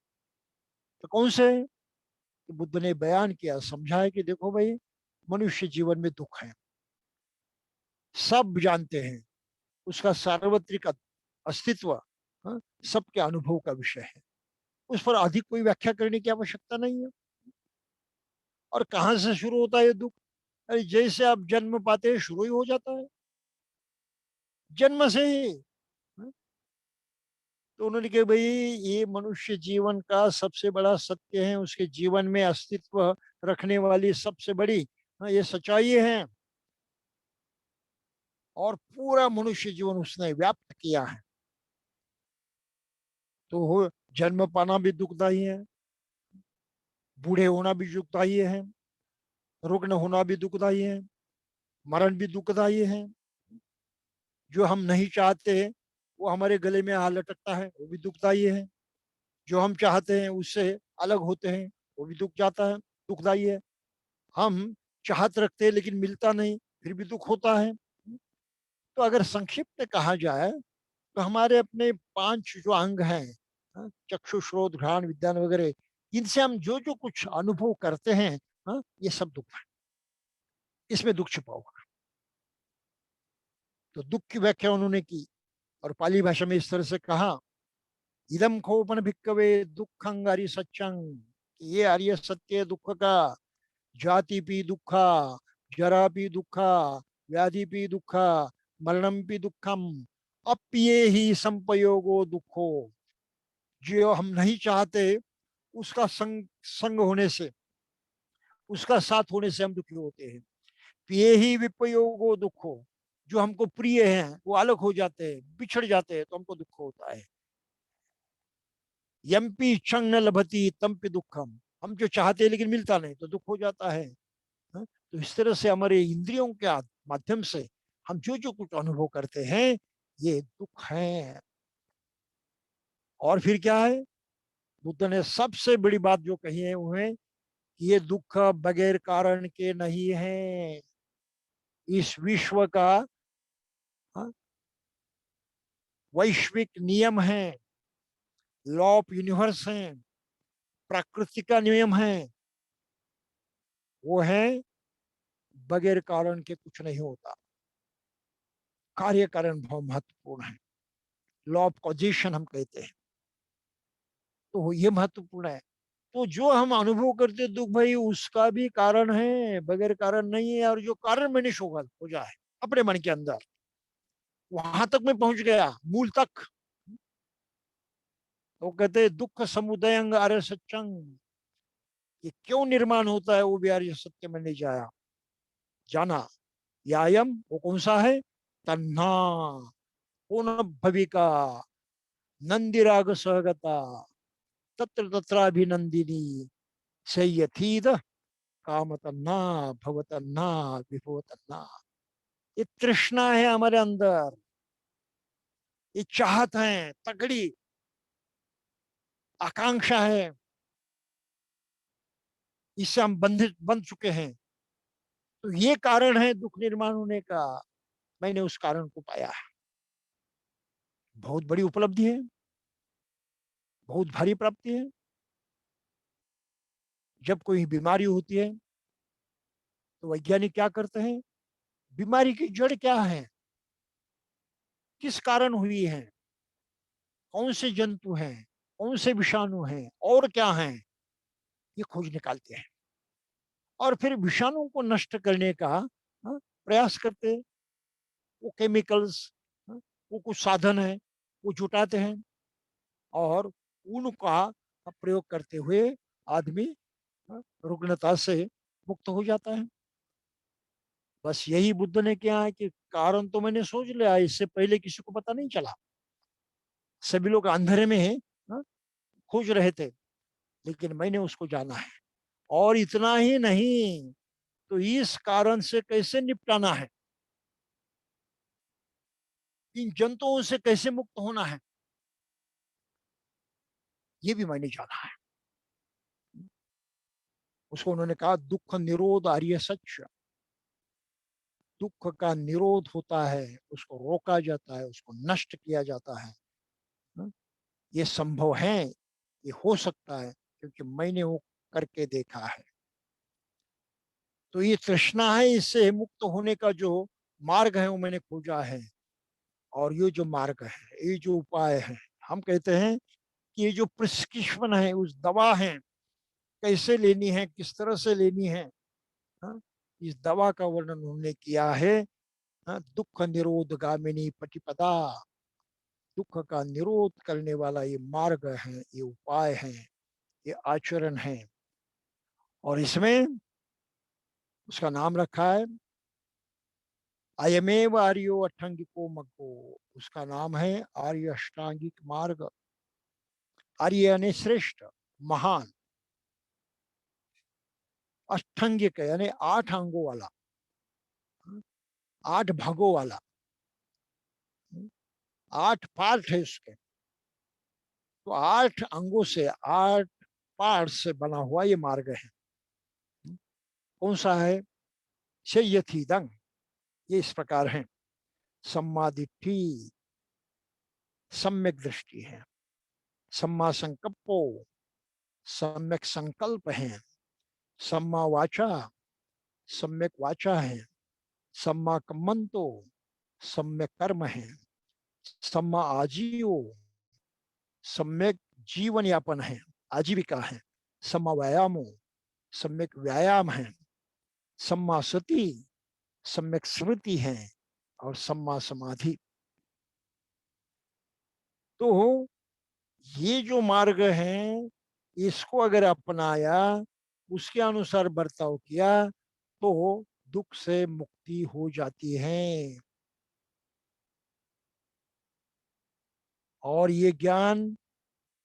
तो कौन से? तो बुद्ध ने बयान किया, समझाया कि देखो भाई, मनुष्य जीवन में दुख है, सब जानते हैं, उसका सार्वत्रिक अस्तित्व, हाँ, सबके अनुभव का विषय है। उस पर अधिक कोई व्याख्या करने की आवश्यकता नहीं है। और कहाँ से शुरू होता है ये दुख? अरे जैसे आप जन्म पाते हैं शुरू ही हो जाता है, जन्म से ही। हाँ? तो उन्होंने कहा भाई, ये मनुष्य जीवन का सबसे बड़ा सत्य है, उसके जीवन में अस्तित्व रखने वाली सबसे बड़ी, हाँ, ये सच्चाई है। और पूरा मनुष्य जीवन उसने व्याप्त किया है। तो जन्म पाना भी दुखदाई है, बूढ़े होना भी दुखदाई है, रुग्ण होना भी दुखदाई है, मरण भी दुखदाई है। जो हम नहीं चाहते वो हमारे गले में आ लटकता है, वो भी दुखदाई है। जो हम चाहते हैं उससे अलग होते हैं, वो भी दुख जाता है, दुखदाई है। हम चाहत रखते हैं लेकिन मिलता नहीं, फिर भी दुख होता है। तो अगर संक्षिप्त में कहा जाए तो हमारे अपने 5 जो अंग हैं, चक्षु श्रोत घ्राण विज्ञान वगैरह, इनसे हम जो जो कुछ अनुभव करते हैं, ये सब दुख है, इसमें दुख छिपा हुआ है। तो दुख की व्याख्या उन्होंने की और पाली भाषा में इस तरह से कहा, इदम खोपन भिक्कवे दुखंग आर्य सच्चंग, ये आर्य सत्य दुख का, जाति भी दुखा, जरा भी दुखा, व्याधि भी दुखा, मरणम भी दुखम, अप्ये ही संपयोगो दुखो। जो हम नहीं चाहते उसका संग होने से, उसका साथ होने से हम दुखी होते हैं। पिए ही विपयोगो दुखो, जो हमको प्रिय हैं वो अलग हो जाते हैं, बिछड़ जाते हैं, तो हमको दुख होता है। यम्पी क्षण न लभती तम्पि दुखम, हम जो चाहते हैं लेकिन मिलता नहीं तो दुख हो जाता है। तो इस तरह से हमारे इंद्रियों के माध्यम से हम जो जो कुछ अनुभव करते हैं ये दुख है। और फिर क्या है, बुद्ध ने सबसे बड़ी बात जो कही है वो है कि ये दुख बगैर कारण के नहीं है, इस विश्व का वैश्विक नियम है, लॉ ऑफ यूनिवर्स है, प्रकृति का नियम है। वो है बगैर कारण के कुछ नहीं होता, कार्य कारण भाव महत्वपूर्ण है, लॉ ऑफ कॉजेशन हम कहते हैं। तो ये महत्वपूर्ण है। तो जो हम अनुभव करते दुख भाई उसका भी कारण है, बगैर कारण नहीं है। और जो कारण मैंने शोभा हो जाए अपने मन के अंदर, वहां तक मैं पहुंच गया, मूल तक। तो कहते हैं दुख समुदय अंग आर्य सच्चंग, ये क्यों निर्माण होता है वो भी आर्य सत्य में नहीं जाना। यायम वो कौन सा है, तन्हा पूर्ण भविका नंदिराग सहगता तत्र तत्राभिनंदिनी सयथीद काम तन्ना भव तन्ना विभव तन्ना। ये तृष्णा है हमारे अंदर, ये चाहत है, तगड़ी आकांक्षा है, इससे हम बंधित बन चुके हैं। तो ये कारण है दुख निर्माण होने का। मैंने उस कारण को पाया है, बहुत बड़ी उपलब्धि है, बहुत भारी प्राप्ति है। जब कोई बीमारी होती है तो वैज्ञानिक क्या करते हैं, बीमारी की जड़ क्या है, किस कारण हुई है, कौन से जंतु हैं, कौन से विषाणु हैं और क्या हैं, ये खोज निकालते हैं। और फिर विषाणु को नष्ट करने का प्रयास करते हैं। वो केमिकल्स, वो कुछ साधन है वो जुटाते हैं और उनका प्रयोग करते हुए आदमी रुग्णता से मुक्त हो जाता है। बस यही बुद्ध ने किया है कि कारण तो मैंने सोच लिया, इससे पहले किसी को पता नहीं चला, सभी लोग अंधेरे में खोज रहे थे, लेकिन मैंने उसको जाना है। और इतना ही नहीं, तो इस कारण से कैसे निपटाना है, इन जंतुओं से कैसे मुक्त होना है, ये भी मैंने जाना है। उसको उन्होंने कहा दुख निरोध आर्य सच, दुख का निरोध होता है, उसको रोका जाता है, उसको नष्ट किया जाता है। ये संभव है, ये हो सकता है, क्योंकि मैंने वो करके देखा है। तो ये तृष्णा है, इससे मुक्त होने का जो मार्ग है वो मैंने खोजा है। और ये जो मार्ग है, ये जो उपाय है, हम कहते हैं कि ये जो प्रिस्क्रिप्शन है, उस दवा है, कैसे लेनी है, किस तरह से लेनी है, इस दवा का वर्णन उन्होंने किया है। दुख निरोध गामिनी पटिपदा, दुख का निरोध करने वाला ये मार्ग है, ये उपाय है, ये आचरण है। और इसमें उसका नाम रखा है अयमेव आर्यो अष्टांगिको मग्गो, उसका नाम है आर्य अष्टांगिक मार्ग। आर्य यानी श्रेष्ठ, महान, अष्टांगिक यानी 8 अंगों वाला, 8 भागों वाला, 8 पार्ट है उसके। तो 8 अंगों से, 8 पार्ट्स से बना हुआ ये मार्ग है। कौन सा है? शय्यथीदं, ये इस प्रकार है। सम्मा दिट्ठी, सम्यक दृष्टि है। सम्मा संकल्पो, सम्यक संकल्प है। सम्मा वाचा, सम्यक वाचा है। सम्मा कम्मंतो, सम्यक कर्म है। सम्मा आजीवो, सम्यक जीवन यापन है, आजीविका है। सम्मा व्यायामो, सम्यक व्यायाम है। सम्मा सति, सम्यक स्मृति है। और सम्मा समाधि। तो ये जो मार्ग है, इसको अगर अपनाया, उसके अनुसार बर्ताव किया, तो दुख से मुक्ति हो जाती है। और ये ज्ञान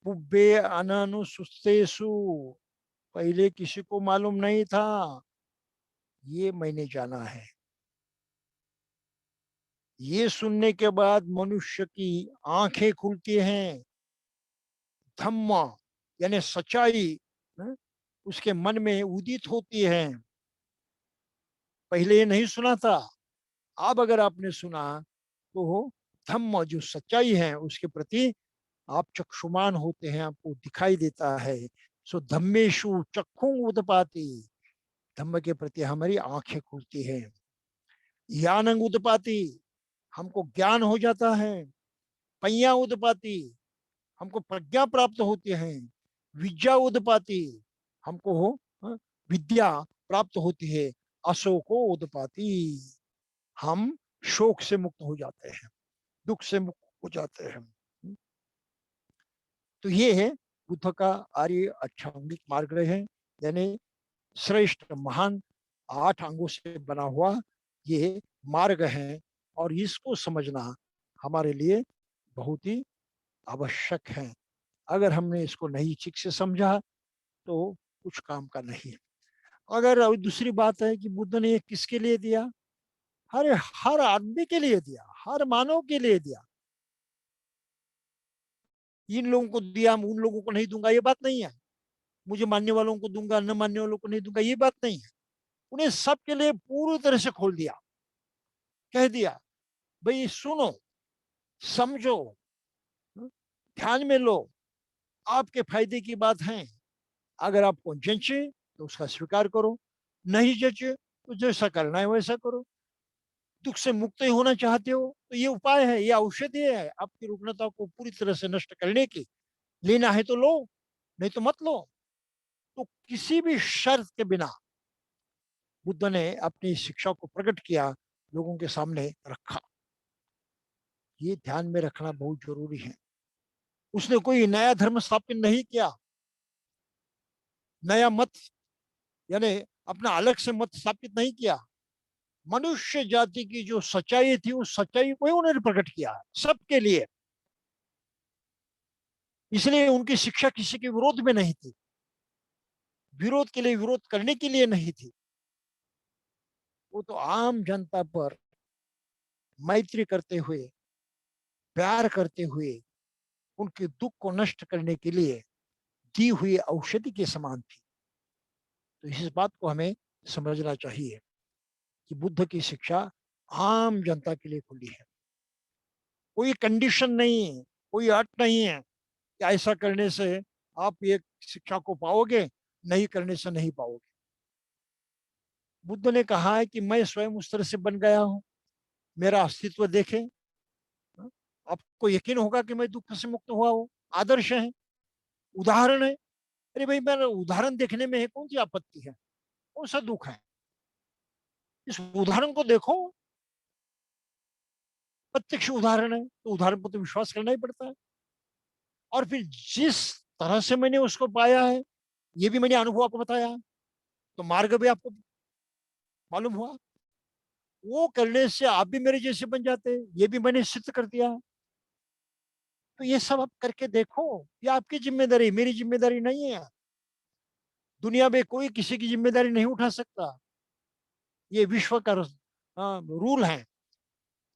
पुब्बे अननुसुस्तेषु, पहले किसी को मालूम नहीं था, ये मैंने जाना है। ये सुनने के बाद मनुष्य की आंखें खुलती हैं। धम्म यानी सच्चाई न, उसके मन में उदित होती है। पहले ये नहीं सुना था, अब अगर आपने सुना तो धम्म जो सच्चाई है उसके प्रति आप चक्षुमान होते हैं, आपको दिखाई देता है। सो धम्मेशु चक्षु उदपाती, धम्म के प्रति हमारी आंखें खुलती है। ज्ञान उदपाती, हमको ज्ञान हो जाता है। पैया उदपाती, हमको प्रज्ञा प्राप्त होती है। विद्या उदपाती, हमको विद्या प्राप्त होती है। अशोको उदपाती, हम शोक से मुक्त हो जाते हैं, दुख से मुक्त हो जाते हैं। तो ये है बुद्ध का आर्य अष्टांगिक मार्ग है, यानी श्रेष्ठ महान 8 अंगों से बना हुआ ये मार्ग है। और इसको समझना हमारे लिए बहुत ही आवश्यक है। अगर हमने इसको नहीं ठीक से समझा तो कुछ काम का नहीं है। अगर और दूसरी बात है कि बुद्ध ने ये किसके लिए दिया? अरे हर आदमी के लिए दिया, हर मानव के लिए दिया। इन लोगों को दिया, उन लोगों को नहीं दूंगा, ये बात नहीं है। मुझे मानने वालों को दूंगा, न मानने वालों को नहीं दूंगा, ये बात नहीं है। उन्हें सबके लिए पूरी तरह से खोल दिया, कह दिया भाई सुनो, समझो, ध्यान में लो, आपके फायदे की बात है। अगर आपको जंचे तो उसका स्वीकार करो, नहीं जंचे तो जैसा करना है वैसा करो। दुख से मुक्त ही होना चाहते हो तो ये उपाय है, ये औषधि है आपकी रुग्णता को पूरी तरह से नष्ट करने की। लेना है तो लो, नहीं तो मत लो। तो किसी भी शर्त के बिना बुद्ध ने अपनी शिक्षा को प्रकट किया, लोगों के सामने रखा। ये ध्यान में रखना बहुत जरूरी है। उसने कोई नया धर्म स्थापित नहीं किया, नया मत यानी अपना अलग से मत स्थापित नहीं किया। मनुष्य जाति की जो सच्चाई थी उस सच्चाई को ही उन्होंने प्रकट किया सबके लिए। इसलिए उनकी शिक्षा किसी के विरोध में नहीं थी, विरोध के लिए, विरोध करने के लिए नहीं थी। वो तो आम जनता पर मैत्री करते हुए, प्यार करते हुए, उनके दुख को नष्ट करने के लिए दी हुई औषधि के समान थी। तो इस बात को हमें समझना चाहिए कि बुद्ध की शिक्षा आम जनता के लिए खुली है। कोई कंडीशन नहीं है, कोई अट नहीं है कि ऐसा करने से आप ये शिक्षा को पाओगे, नहीं करने से नहीं पाओगे। बुद्ध ने कहा है कि मैं स्वयं उस तरह से बन गया हूं, मेरा अस्तित्व देखें, आपको यकीन होगा कि मैं दुख से मुक्त हुआ हूं। आदर्श है, उदाहरण है। अरे भाई, मेरा उदाहरण देखने में है, कौन सी आपत्ति है, कौन सा दुख है? इस उदाहरण को देखो, प्रत्यक्ष उदाहरण है, तो उदाहरण पर तो विश्वास करना ही पड़ता है। और फिर जिस तरह से मैंने उसको पाया है, ये भी मैंने अनुभव आपको बताया, तो मार्ग भी आपको मालूम हुआ। वो करने से आप भी मेरे जैसे बन जाते, ये भी मैंने सिद्ध कर दिया। तो ये सब आप करके देखो, ये आपकी जिम्मेदारी, मेरी जिम्मेदारी नहीं है। दुनिया में कोई किसी की जिम्मेदारी नहीं उठा सकता। ये विश्व का रूल है,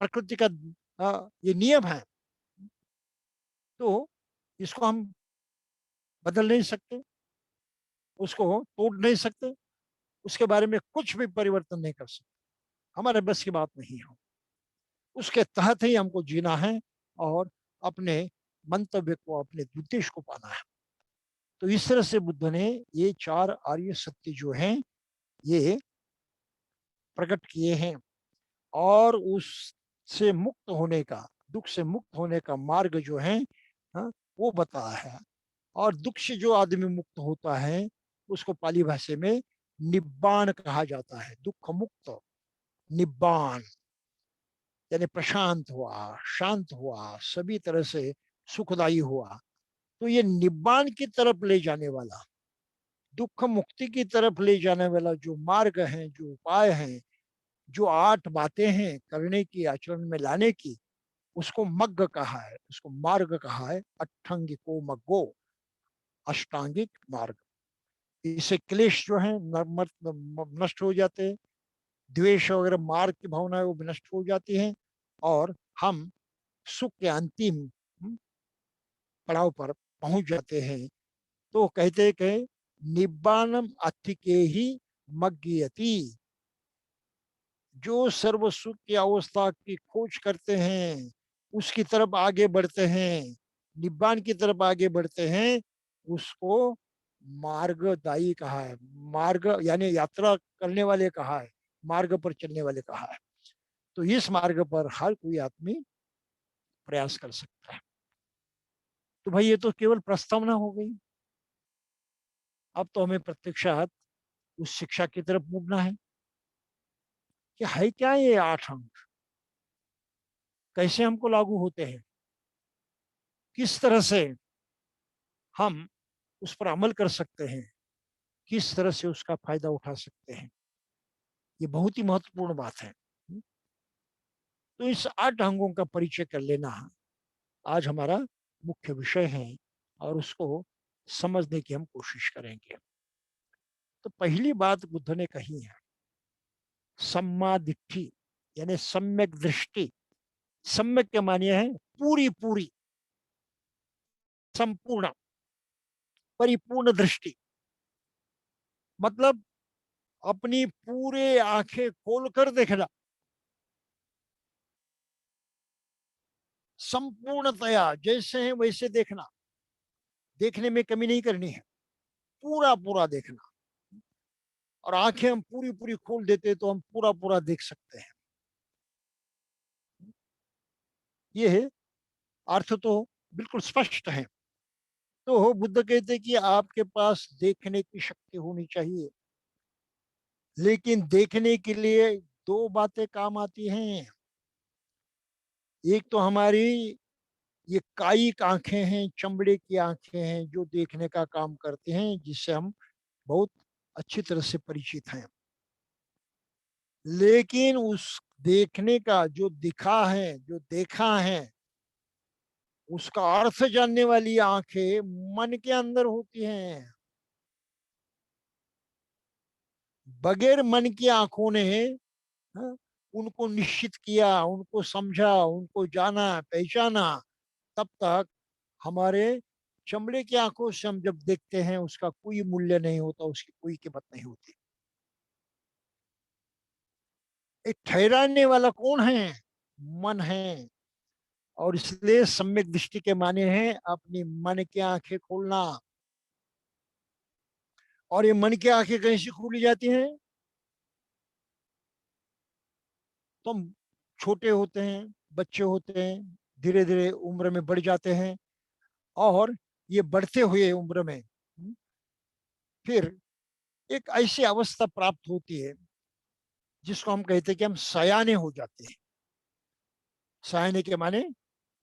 प्रकृति का ये नियम है। तो इसको हम बदल नहीं सकते। उसको तोड़ नहीं सकते, उसके बारे में कुछ भी परिवर्तन नहीं कर सकते, हमारे बस की बात नहीं है। उसके तहत ही हमको जीना है और अपने मंतव्य को, अपने उद्देश्य को पाना है। तो इस तरह से बुद्ध ने ये 4 आर्य सत्य जो हैं ये प्रकट किए हैं और उससे मुक्त होने का, दुख से मुक्त होने का मार्ग जो है, हाँ, वो बताया है। और दुख से जो आदमी मुक्त होता है उसको पाली भाषा में निब्बान कहा जाता है। दुख मुक्त, निब्बान यानी प्रशांत हुआ, शांत हुआ, सभी तरह से सुखदायी हुआ। तो ये निब्बान की तरफ ले जाने वाला, दुख मुक्ति की तरफ ले जाने वाला जो मार्ग है, जो उपाय हैं, जो 8 बातें हैं करने की, आचरण में लाने की, उसको मग्ग कहा है, उसको मार्ग कहा है। अट्ठंगिको मग्गो, अष्टांगिक मार्ग। इससे क्लेश जो है नष्ट हो जाते हैं, द्वेष वगैरह मार्ग की भावना है वो नष्ट हो जाती है और हम सुख के अंतिम पड़ाव पर पहुंच जाते हैं। तो कहते हैं कि निब्बानम अथिके ही मग्गियति, जो सर्व सुख की अवस्था की खोज करते हैं, उसकी तरफ आगे बढ़ते हैं, निब्बान की तरफ आगे बढ़ते हैं, उसको मार्गदायी कहा है। मार्ग यानी यात्रा करने वाले कहा है, मार्ग पर चलने वाले कहा है। तो इस मार्ग पर हर कोई आदमी प्रयास कर सकता है। तो भाई ये तो केवल प्रस्तावना हो गई, अब तो हमें प्रत्यक्षात उस शिक्षा की तरफ मुड़ना है कि है क्या ये 8 अंग, कैसे हमको लागू होते हैं, किस तरह से हम उस पर अमल कर सकते हैं, किस तरह से उसका फायदा उठा सकते हैं। ये बहुत ही महत्वपूर्ण बात है। तो इस 8 अंगों का परिचय कर लेना आज हमारा मुख्य विषय है और उसको समझने की हम कोशिश करेंगे। तो पहली बात बुद्ध ने कही है सम्मा दिट्ठी, यानी सम्यक दृष्टि। सम्यक के मानिए है पूरी पूरी, संपूर्ण, परिपूर्ण दृष्टि। मतलब अपनी पूरे आंखें खोलकर देखना, संपूर्णतया जैसे है वैसे देखना, देखने में कमी नहीं करनी है, पूरा पूरा देखना। और आंखें हम पूरी पूरी खोल देते तो हम पूरा पूरा देख सकते हैं। ये अर्थ तो बिल्कुल स्पष्ट है। तो बुद्ध कहते हैं कि आपके पास देखने की शक्ति होनी चाहिए, लेकिन देखने के लिए 2 बातें काम आती हैं। एक तो हमारी ये कायिक आंखें हैं, चमड़े की आंखें हैं जो देखने का काम करते हैं, जिससे हम बहुत अच्छी तरह से परिचित हैं। लेकिन उस देखने का जो दिखा है, जो देखा है, उसका अर्थ जानने वाली आंखें मन के अंदर होती हैं। बगैर मन की आंखों ने, हाँ, उनको निश्चित किया, उनको समझा, उनको जाना, पहचाना, तब तक हमारे चमड़े की आंखों से हम जब देखते हैं उसका कोई मूल्य नहीं होता, उसकी कोई कीमत नहीं होती। एक ठहराने वाला कौन है? मन है। और इसलिए सम्यक दृष्टि के माने हैं अपनी मन की आंखें खोलना। और ये मन की आंखें कैसे खोली जाती हैं? तो हम छोटे होते हैं, बच्चे होते हैं, धीरे धीरे उम्र में बढ़ जाते हैं और ये बढ़ते हुए उम्र में फिर एक ऐसी अवस्था प्राप्त होती है जिसको हम कहते हैं कि हम सयाने हो जाते हैं। सयाने के माने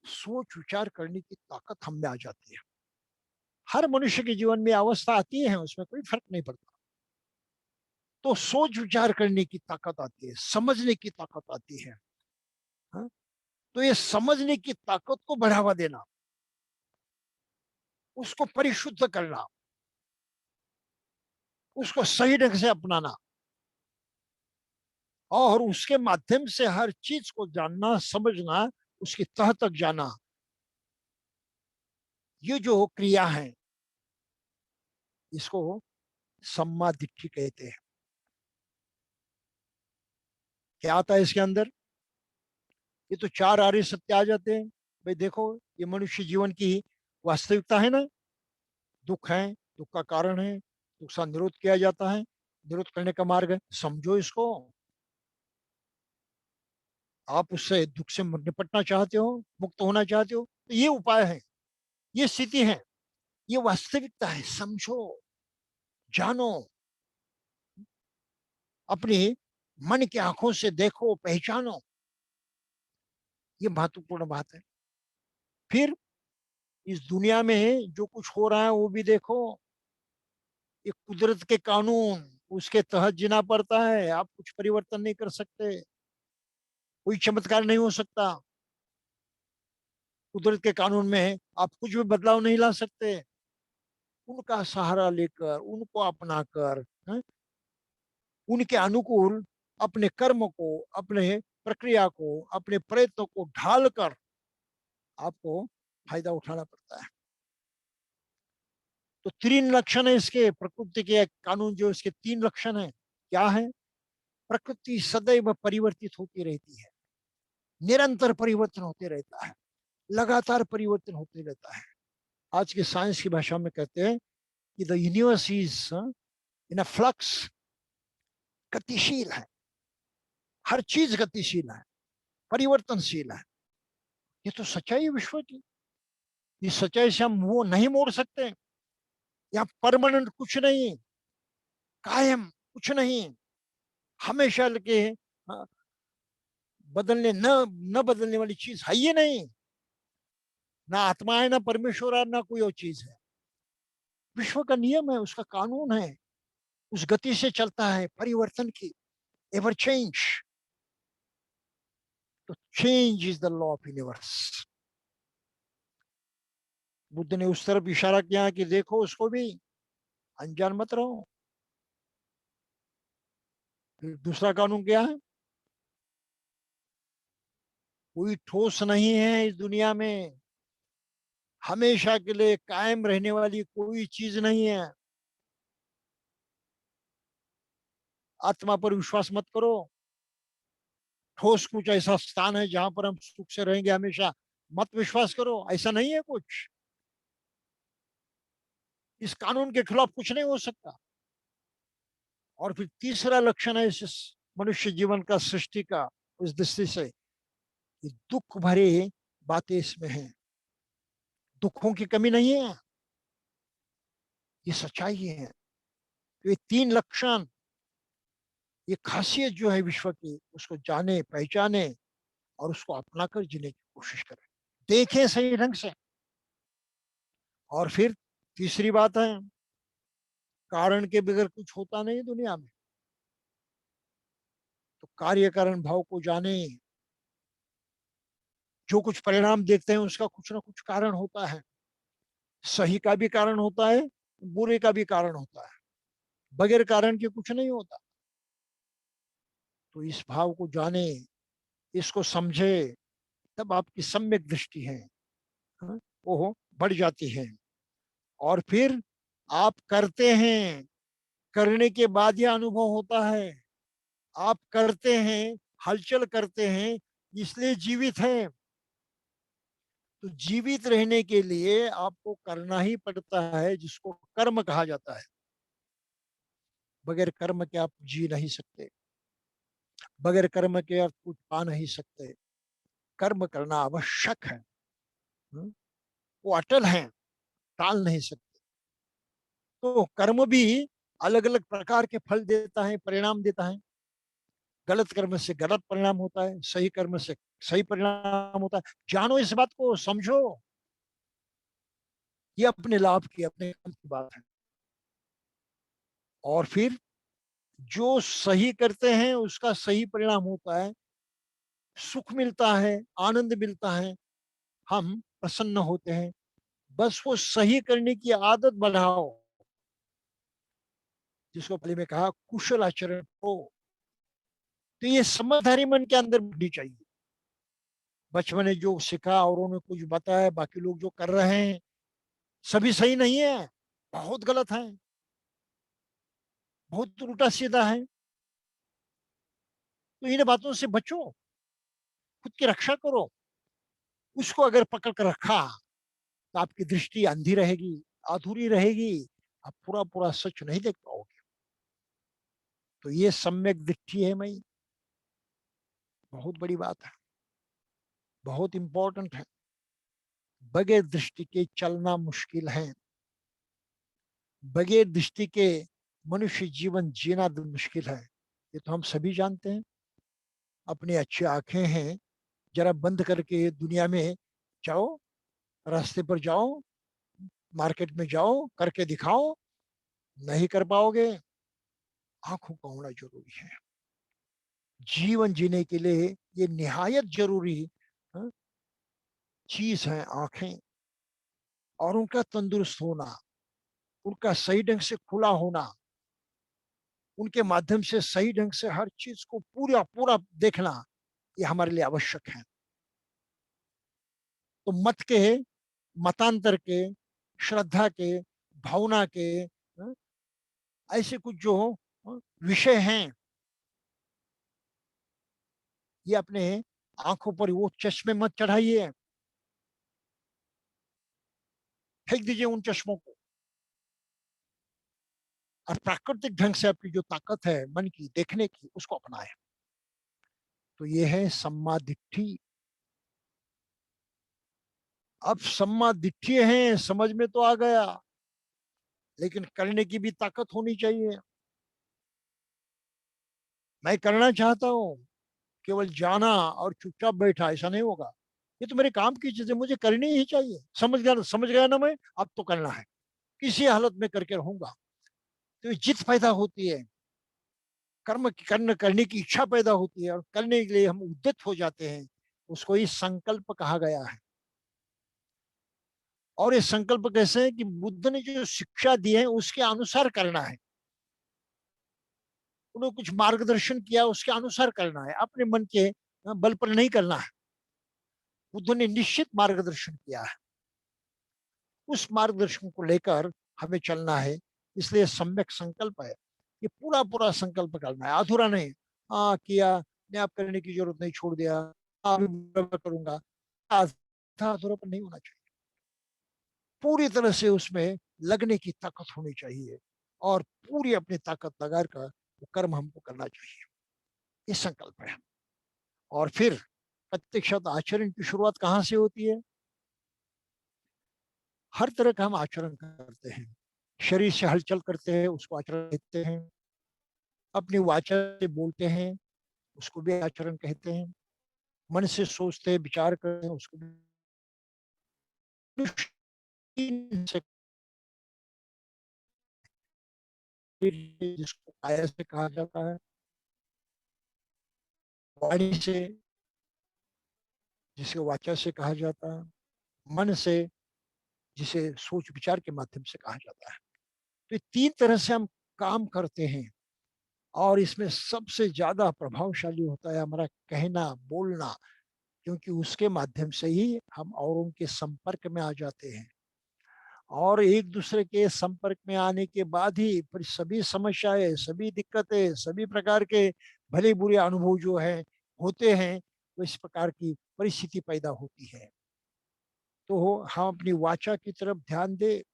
सोच विचार करने की ताकत हम में आ जाती है। हर मनुष्य के जीवन में अवस्था आती है, उसमें कोई फर्क नहीं पड़ता। तो सोच विचार करने की ताकत आती है, समझने की ताकत आती है। हाँ? तो ये समझने की ताकत को बढ़ावा देना, उसको परिशुद्ध करना, उसको सही ढंग से अपनाना और उसके माध्यम से हर चीज को जानना, समझना, उसकी तह तक जाना, ये जो क्रिया है इसको सम्मा दिट्ठी कहते हैं। क्या आता है इसके अंदर? ये तो चार आर्य सत्य आ जाते हैं। भाई देखो, ये मनुष्य जीवन की वास्तविकता है ना। दुख है, दुख का कारण है, दुख का निरोध किया जाता है, निरोध करने का मार्ग है, समझो इसको। आप उससे दुख से निपटना चाहते हो, मुक्त होना चाहते हो, तो ये उपाय है, ये स्थिति है, ये वास्तविकता है। समझो, जानो, अपनी मन की आंखों से देखो, पहचानो। ये महत्वपूर्ण बात है। फिर इस दुनिया में जो कुछ हो रहा है वो भी देखो। ये कुदरत के कानून, उसके तहत जीना पड़ता है। आप कुछ परिवर्तन नहीं कर सकते, कोई चमत्कार नहीं हो सकता। कुदरत के कानून में आप कुछ भी बदलाव नहीं ला सकते। उनका सहारा लेकर, उनको अपना कर, उनके अनुकूल अपने कर्म को, अपने प्रक्रिया को, अपने प्रयत्नों को ढाल कर आपको फायदा उठाना पड़ता है। तो तीन लक्षण है इसके, प्रकृति के कानून जो इसके तीन लक्षण है। क्या है? प्रकृति सदैव परिवर्तित होती रहती है, निरंतर परिवर्तन होते रहता है, लगातार परिवर्तन होते रहता है। आज के साइंस की भाषा में कहते हैं कि the universe is in a flux, गतिशील है, हर चीज गतिशील है, परिवर्तनशील है। ये तो सच्चाई है विश्व की। इस सच्चाई से हम वो नहीं मोड़ सकते। यहाँ परमानेंट कुछ नहीं, कायम कुछ नहीं, हमेशा के बदलने न बदलने वाली चीज है ये नहीं। ना आत्मा है, ना परमेश्वर है, ना कोई और चीज है। विश्व का नियम है, उसका कानून है, उस गति से चलता है, परिवर्तन की, एवर चेंज। तो change is the law of universe. Buddha ने उस तरफ इशारा किया कि देखो उसको भी, अनजान मत रहो। फिर दूसरा कानून क्या है? कोई ठोस नहीं है इस दुनिया में, हमेशा के लिए कायम रहने वाली कोई चीज नहीं है। आत्मा पर विश्वास मत करो। ठोस कुछ ऐसा स्थान है जहां पर हम सुख से रहेंगे हमेशा, मत विश्वास करो, ऐसा नहीं है कुछ। इस कानून के खिलाफ कुछ नहीं हो सकता। और फिर तीसरा लक्षण है इस मनुष्य जीवन का, सृष्टि का, उस दृष्टि से कि दुख भरे बातें इसमें हैं, दुखों की कमी नहीं है, ये सच्चाई है। तो ये तीन लक्षण, ये खासियत जो है विश्व की, उसको जाने, पहचाने और उसको अपनाकर जीने की कोशिश करें, देखें सही ढंग से। और फिर तीसरी बात है, कारण के बगैर कुछ होता नहीं दुनिया में। तो कार्य कारण भाव को जाने। जो कुछ परिणाम देखते हैं उसका कुछ ना कुछ कारण होता है। सही का भी कारण होता है, बुरे का भी कारण होता है, बगैर कारण के कुछ नहीं होता। तो इस भाव को जाने, इसको समझे, तब आपकी सम्यक दृष्टि है, वो बढ़ जाती है। और फिर आप करते हैं, करने के बाद यह अनुभव होता है। आप करते हैं, हलचल करते हैं, इसलिए जीवित हैं। तो जीवित रहने के लिए आपको करना ही पड़ता है, जिसको कर्म कहा जाता है। बगैर कर्म के आप जी नहीं सकते, बगैर कर्म के आप कुछ पा नहीं सकते। कर्म करना आवश्यक है, वो अटल है, टाल नहीं सकते। तो कर्म भी अलग अलग प्रकार के फल देता है, परिणाम देता है। गलत कर्म से गलत परिणाम होता है, सही कर्म से सही परिणाम होता है। जानो इस बात को, समझो। ये अपने लाभ की, अपने काम की बात है। और फिर जो सही करते हैं उसका सही परिणाम होता है, सुख मिलता है, आनंद मिलता है, हम प्रसन्न होते हैं। बस वो सही करने की आदत बढ़ाओ, जिसको पहले में कहा कुशल आचरण हो। तो ये समझदारी मन के अंदर बढ़नी चाहिए। बचपन ने जो सीखा और उन्होंने कुछ बताया, बाकी लोग जो कर रहे हैं सभी सही नहीं है, बहुत गलत है। बहुत उल्टा सीधा है। तो इन बातों से बचो, खुद की रक्षा करो। उसको अगर पकड़ कर रखा तो आपकी दृष्टि अंधी रहेगी, अधूरी रहेगी, आप पूरा पूरा सच नहीं देख पाओगे। तो ये सम्यक दृष्टि है मई, बहुत बड़ी बात है, बहुत इंपॉर्टेंट है। बगैर दृष्टि के चलना मुश्किल है, बगैर दृष्टि के मनुष्य जीवन जीना मुश्किल है। ये तो हम सभी जानते हैं। अपनी अच्छी आंखें हैं, जरा बंद करके दुनिया में जाओ, रास्ते पर जाओ, मार्केट में जाओ, करके दिखाओ, नहीं कर पाओगे। आंखों का होना जरूरी है जीवन जीने के लिए। ये निहायत जरूरी हाँ, चीज है आंखें। और उनका तंदुरुस्त होना, उनका सही ढंग से खुला होना, उनके माध्यम से सही ढंग से हर चीज को पूरा पूरा देखना, ये हमारे लिए आवश्यक है। तो मत के, मतांतर के, श्रद्धा के, भावना के हाँ, ऐसे कुछ जो विषय हैं, ये अपने आंखों पर वो चश्मे मत चढ़ाइए, फेंक दीजिए उन चश्मों को। और प्राकृतिक ढंग से आपकी जो ताकत है मन की देखने की, उसको अपनाएं। तो ये है सम्मा दिट्ठी। अब सम्मा दिट्ठी है, समझ में तो आ गया, लेकिन करने की भी ताकत होनी चाहिए। मैं करना चाहता हूँ, केवल जाना और चुपचाप बैठा, ऐसा नहीं होगा। ये तो मेरे काम की चीज है, मुझे करनी ही चाहिए। समझ गया ना मैं, अब तो करना है, किसी हालत में करके रहूंगा। तो ये जिद पैदा होती है, करने की इच्छा पैदा होती है, और करने के लिए हम उद्यत हो जाते हैं। उसको ही संकल्प कहा गया है। और ये संकल्प कैसे है कि बुद्ध ने जो शिक्षा दी है उसके अनुसार करना है। उन्होंने कुछ मार्गदर्शन किया, उसके अनुसार करना है, अपने मन के बल पर नहीं करना है। बुद्ध ने निश्चित मार्गदर्शन किया है, उस मार्गदर्शन को लेकर हमें चलना है। इसलिए सम्यक संकल्प है, ये पूरा पूरा संकल्प करना है, अधूरा नहीं। हाँ किया, मैं आप करने की जरूरत नहीं, छोड़ दिया, अभी मैं करूंगा, आधा अधूरा पर नहीं होना चाहिए। पूरी तरह से उसमें लगने की ताकत होनी चाहिए, और पूरी अपनी ताकत लगाकर कर वो कर्म हमको करना चाहिए। ये संकल्प है। और फिर प्रत्यक्षत आचरण की शुरुआत कहाँ से होती है? हर तरह का हम आचरण करते हैं, शरीर से हलचल करते हैं, उसको आचरण कहते हैं। अपनी वाचा से बोलते हैं, उसको भी आचरण कहते हैं। मन से सोचते हैं, विचार करते हैं, उसको भी से, जिसको काया से कहा जाता है, वाणी से जिसे वाचा से कहा जाता है, मन से जिसे सोच विचार के माध्यम से कहा जाता है। तो ये तीन तरह से हम काम करते हैं। और इसमें सबसे ज्यादा प्रभावशाली होता है हमारा कहना, बोलना, क्योंकि उसके माध्यम से ही हम औरों के संपर्क में आ जाते हैं। और एक दूसरे के संपर्क में आने के बाद ही फिर सभी समस्याएं, सभी दिक्कतें, सभी प्रकार के भले बुरे अनुभव जो है होते हैं, वो इस प्रकार की परिस्थिति पैदा होती है। तो हम अपनी वाचा की तरफ ध्यान दे।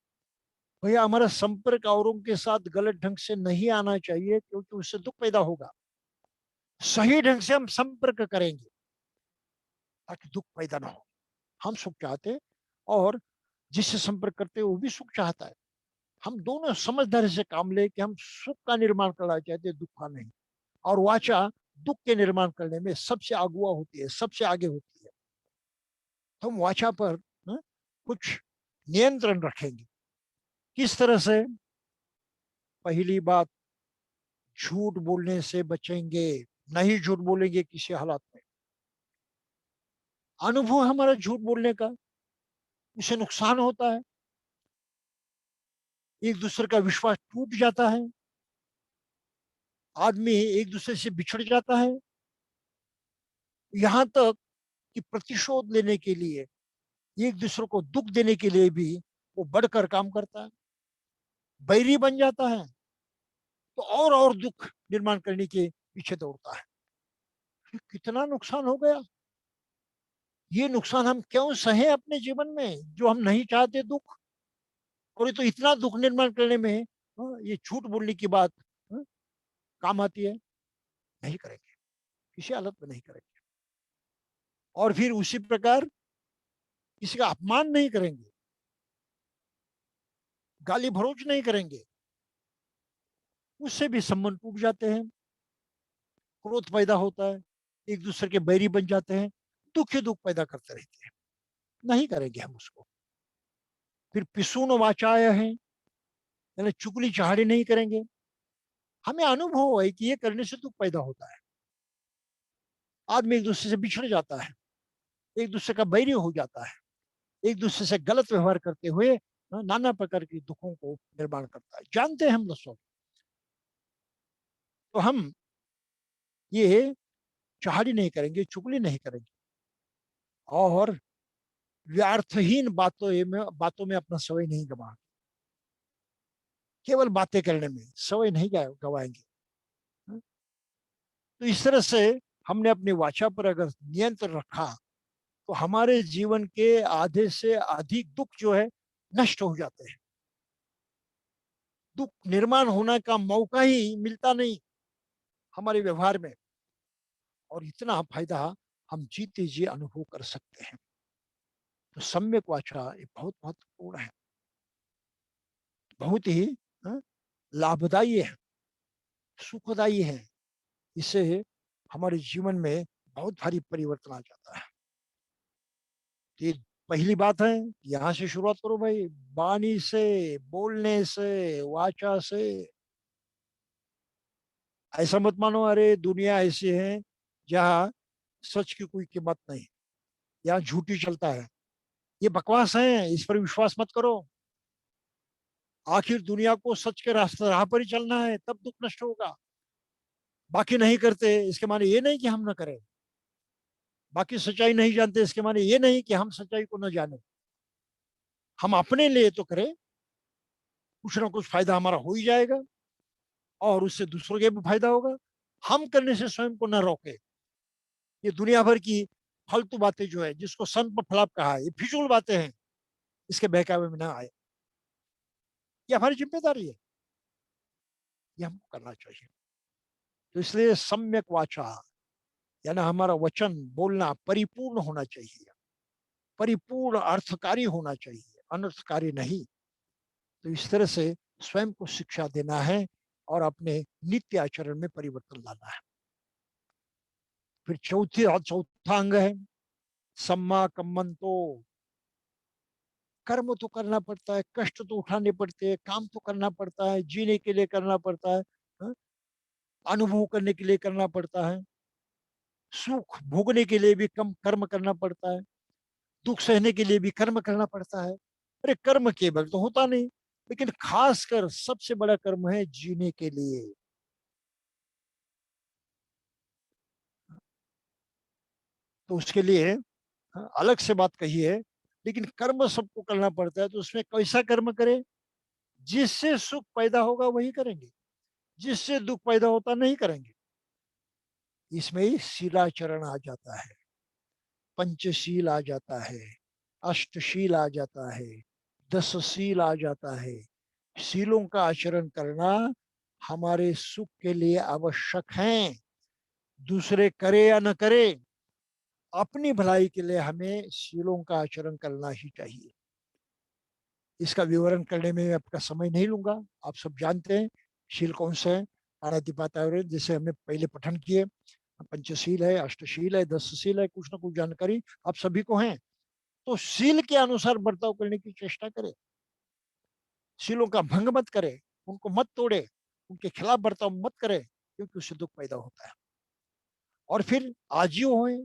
भैया हमारा संपर्क औरों के साथ गलत ढंग से नहीं आना चाहिए, क्योंकि उससे दुख पैदा होगा। सही ढंग से हम संपर्क करेंगे ताकि दुख पैदा ना हो। हम सुख चाहते हैं, और जिससे संपर्क करते हैं वो भी सुख चाहता है। हम दोनों समझदारी से काम ले कि हम सुख का निर्माण करना चाहते हैं, दुख का नहीं। और वाचा दुख के निर्माण करने में सबसे अगुआ होती है, सबसे आगे होती है। तो हम वाचा पर कुछ नियंत्रण रखेंगे। किस तरह से? पहली बात, झूठ बोलने से बचेंगे, नहीं झूठ बोलेंगे किसी हालत में। अनुभव हमारा झूठ बोलने का, उसे नुकसान होता है, एक दूसरे का विश्वास टूट जाता है, आदमी एक दूसरे से बिछड़ जाता है, यहाँ तक कि प्रतिशोध लेने के लिए, एक दूसरे को दुख देने के लिए भी वो बढ़कर काम करता है, बैरी बन जाता है। तो और दुख निर्माण करने के पीछे दौड़ता है। फिर कितना नुकसान हो गया। ये नुकसान हम क्यों सहे अपने जीवन में, जो हम नहीं चाहते दुख। और ये तो इतना दुख निर्माण करने में ये झूठ बोलने की बात हाँ, काम आती है। नहीं करेंगे, किसी हालत में नहीं करेंगे। और फिर उसी प्रकार किसी का अपमान नहीं करेंगे, गाली भरोच नहीं करेंगे। उससे भी संबंध टूट जाते हैं, क्रोध पैदा होता है, एक दूसरे के बैरी बन जाते हैं, दुख ही दुख पैदा करते रहते हैं। नहीं करेंगे हम उसको। फिर पिसून वाचाय है, यानी चुगली चहाड़ी नहीं करेंगे। हमें अनुभव है कि ये करने से दुख पैदा होता है। आदमी एक दूसरे से बिछड़ जाता है, एक दूसरे का बैरी हो जाता है, एक दूसरे से गलत व्यवहार करते हुए नाना प्रकार के दुखों को निर्माण करता है। जानते हैं हम लोग सब। तो हम ये चहाड़ी नहीं करेंगे, चुगली नहीं करेंगे, और व्यर्थहीन बातों में अपना समय नहीं गवा। केवल बातें करने में समय नहीं गवाएंगे। तो इस तरह से हमने अपनी वाचा पर अगर नियंत्रण रखा तो हमारे जीवन के आधे से अधिक दुख जो है नष्ट हो जाते हैं। दुख निर्माण होने का मौका ही मिलता नहीं हमारे व्यवहार में। और इतना फायदा हम जीते जी अनुभव कर सकते हैं। तो सम्यक वाचा ये बहुत महत्वपूर्ण है, बहुत ही लाभदायी है, सुखदायी है। इससे हमारे जीवन में बहुत भारी परिवर्तन आ जाता है। तो ये पहली बात है, यहाँ से शुरुआत करो भाई, वाणी से, बोलने से, वाचा से। ऐसा मत मानो अरे दुनिया ऐसी है जहाँ सच की कोई कीमत नहीं, यहाँ झूठी चलता है, ये बकवास है, इस पर विश्वास मत करो। आखिर दुनिया को सच के रास्ते राह पर ही चलना है, तब दुख नष्ट होगा। बाकी नहीं करते इसके माने ये नहीं कि हम ना करें, बाकी सच्चाई नहीं जानते इसके माने ये नहीं कि हम सच्चाई को न जाने। हम अपने लिए तो करें, कुछ ना कुछ फायदा हमारा हो ही जाएगा, और उससे दूसरों के भी फायदा होगा। हम करने से स्वयं को न रोके। ये दुनिया भर की फालतू बातें जो है, जिसको सन पर फलाप कहा है, ये फिजूल बातें हैं, इसके बहकावे में ना आए। ये हमारी जिम्मेदारी है, ये हमको करना चाहिए। तो इसलिए सम्यक वाचा, यानी हमारा वचन बोलना परिपूर्ण होना चाहिए, परिपूर्ण अर्थकारी होना चाहिए, अनर्थकारी नहीं। तो इस तरह से स्वयं को शिक्षा देना है और अपने नित्य आचरण में परिवर्तन लाना है। फिर चौथा अंग है सम्मा कम्मंतो। कर्म तो करना पड़ता है, कष्ट तो उठाने पड़ते हैं, काम तो करना पड़ता है, जीने के लिए करना पड़ता है, हाँ? अनुभव करने के लिए करना पड़ता है, सुख भोगने के लिए भी कम कर्म करना पड़ता है, दुख सहने के लिए भी कर्म करना पड़ता है। अरे कर्म केवल तो होता नहीं, लेकिन खासकर सबसे बड़ा कर्म है जीने के लिए। तो उसके लिए अलग से बात कही है, लेकिन कर्म सबको करना पड़ता है। तो उसमें कैसा कर्म करें, जिससे सुख पैदा होगा वही करेंगे, जिससे दुख पैदा होता नहीं करेंगे। इसमें ही शीलाचरण आ जाता है, पंचशील आ जाता है, अष्टशील आ जाता है, दसशील आ जाता है। शीलों का आचरण करना हमारे सुख के लिए आवश्यक है। दूसरे करे या न करे, अपनी भलाई के लिए हमें शीलों का आचरण करना ही चाहिए। इसका विवरण करने में आपका समय नहीं लूंगा, आप सब जानते हैं शील कौन से हैं। अनादिपाता जैसे हमने पहले पठन किए, पंचशील है, अष्टशील है, दसशील है, कुछ ना कुछ जानकारी आप सभी को है। तो शील के अनुसार बर्ताव करने की चेष्टा करें, शीलों का भंग मत करे, उनको मत तोड़े, उनके खिलाफ बर्ताव मत करे, क्योंकि उससे दुख पैदा होता है। और फिर आजीव होए,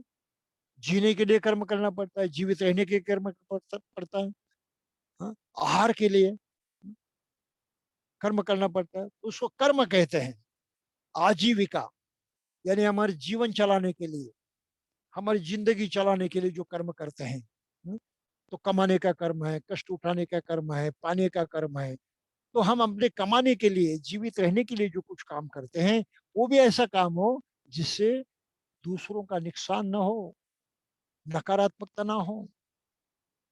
जीने के लिए कर्म करना पड़ता है, जीवित रहने के लिए कर्म पड़ता है, हाँ? आहार के लिए कर्म करना पड़ता है, तो उसको कर्म कहते हैं। आजीविका यानी हमारे जीवन चलाने के लिए, हमारी जिंदगी चलाने के लिए जो कर्म करते हैं, तो कमाने का कर्म है, कष्ट उठाने का कर्म है, पाने का कर्म है। तो हम अपने कमाने के लिए, जीवित रहने के लिए जो कुछ काम करते हैं, वो भी ऐसा काम हो जिससे दूसरों का नुकसान ना हो, नकारात्मकता ना हो।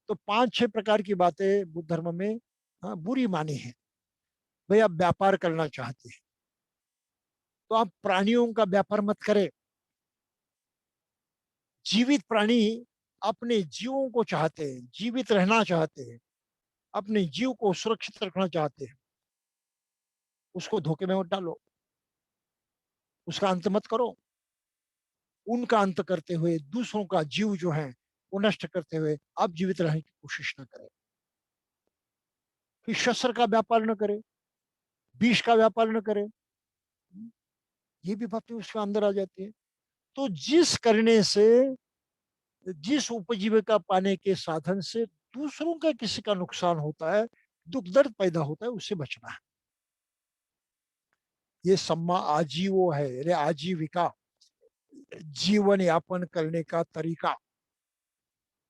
तो 5-6 प्रकार की बातें बुद्ध धर्म में बुरी मानी है। भाई आप व्यापार करना चाहते हैं तो आप प्राणियों का व्यापार मत करें। जीवित प्राणी अपने जीवों को चाहते हैं, जीवित रहना चाहते हैं, अपने जीव को सुरक्षित रखना चाहते हैं। उसको धोखे में मत डालो, उसका अंत मत करो। उनका अंत करते हुए दूसरों का जीव जो है वो नष्ट करते हुए आप जीवित रहने की कोशिश न करें। फिर शस्त्र का व्यापार न करें, विष का व्यापार न करें। ये भी बातें उसके अंदर आ जाती है। तो जिस करने से, जिस उपजीविका पाने के साधन से दूसरों का किसी का नुकसान होता है, दुख दर्द पैदा होता है, उससे बचना है। ये सम्मा आजीवो है, अरे आजीविका, जीवन यापन करने का तरीका।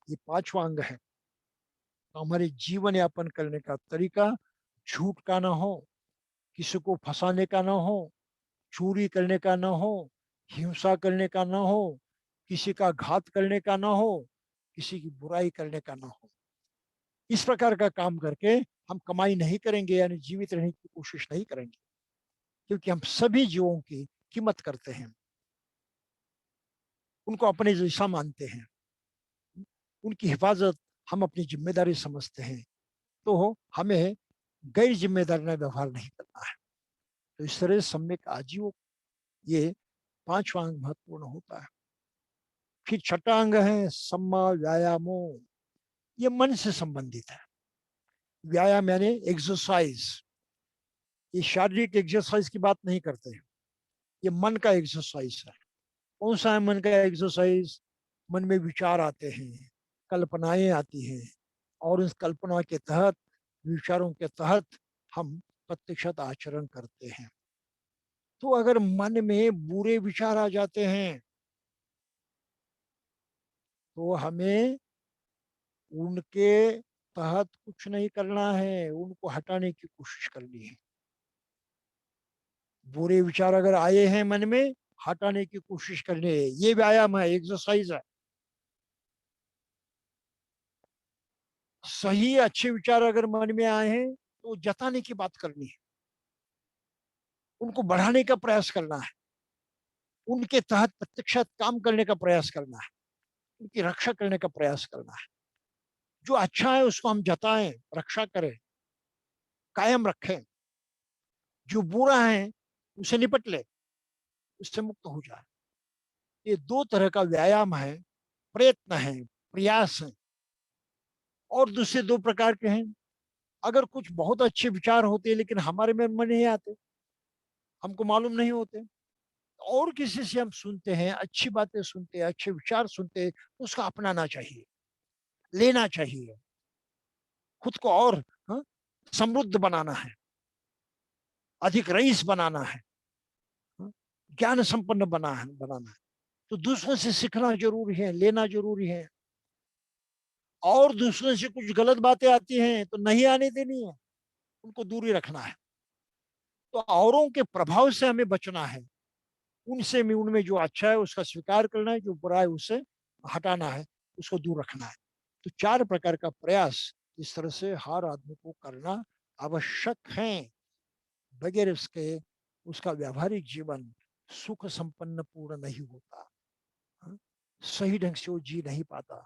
ये 5वां अंग है। तो हमारे जीवन यापन करने का तरीका झूठ का ना हो, किसी को फंसाने का ना हो, चोरी करने का ना हो, हिंसा करने का ना हो, किसी का घात करने का ना हो, किसी की बुराई करने का ना हो। इस प्रकार का काम करके हम कमाई नहीं करेंगे, यानी जीवित रहने की कोशिश नहीं करेंगे, क्योंकि हम सभी जीवों की कीमत करते हैं, उनको अपने जैसा मानते हैं, उनकी हिफाजत हम अपनी जिम्मेदारी समझते हैं। तो हमें गैर जिम्मेदाराना व्यवहार नहीं करना है। तो इस तरह सम्यक आजीव, ये 5वां अंग महत्वपूर्ण होता है। फिर 6वां अंग है सम्मा व्यायामो। ये मन से संबंधित है। व्यायाम यानी एक्सरसाइज। ये शारीरिक एक्सरसाइज की बात नहीं करते हैं, ये मन का एक्सरसाइज है। कौन सा है मन का एक्सरसाइज? मन में विचार आते हैं, कल्पनाएं आती हैं, और उस कल्पना के तहत, विचारों के तहत हम प्रत्यक्षत आचरण करते हैं। तो अगर मन में बुरे विचार आ जाते हैं तो हमें उनके तहत कुछ नहीं करना है, उनको हटाने की कोशिश करनी है। बुरे विचार अगर आए हैं मन में, हटाने की कोशिश करनी है। ये व्यायाम है, एक्सरसाइज है। सही अच्छे विचार अगर मन में आए हैं तो जताने की बात करनी है, उनको बढ़ाने का प्रयास करना है, उनके तहत प्रत्यक्ष काम करने का प्रयास करना है, उनकी रक्षा करने का प्रयास करना है। जो अच्छा है उसको हम जताएं, रक्षा करें, कायम रखें। जो बुरा है उसे निपट ले, उससे मुक्त हो जाए। ये 2 तरह का व्यायाम है, प्रयत्न है, प्रयास है। और दूसरे 2 प्रकार के हैं, अगर कुछ बहुत अच्छे विचार होते हैं लेकिन हमारे में नहीं आते, हमको मालूम नहीं होते, और किसी से हम सुनते हैं, अच्छी बातें सुनते हैं, अच्छे विचार सुनते हैं, उसका अपनाना चाहिए, लेना चाहिए। खुद को और समृद्ध बनाना है, अधिक रईस बनाना है, ज्ञान संपन्न बनाना है। तो दूसरों से सीखना जरूरी है, लेना जरूरी है। और दूसरों से कुछ गलत बातें आती हैं तो नहीं आने देनी है, उनको दूरी रखना है। तो औरों के प्रभाव से हमें बचना है, उनसे में, उनमें जो अच्छा है उसका स्वीकार करना है, जो बुरा है उसे हटाना है, उसको दूर रखना है। तो 4 प्रकार का प्रयास इस तरह से हर आदमी को करना आवश्यक है। बगैर उसके उसका व्यावहारिक जीवन सुख संपन्न पूर्ण नहीं होता। हाँ? सही ढंग से वो जी नहीं पाता,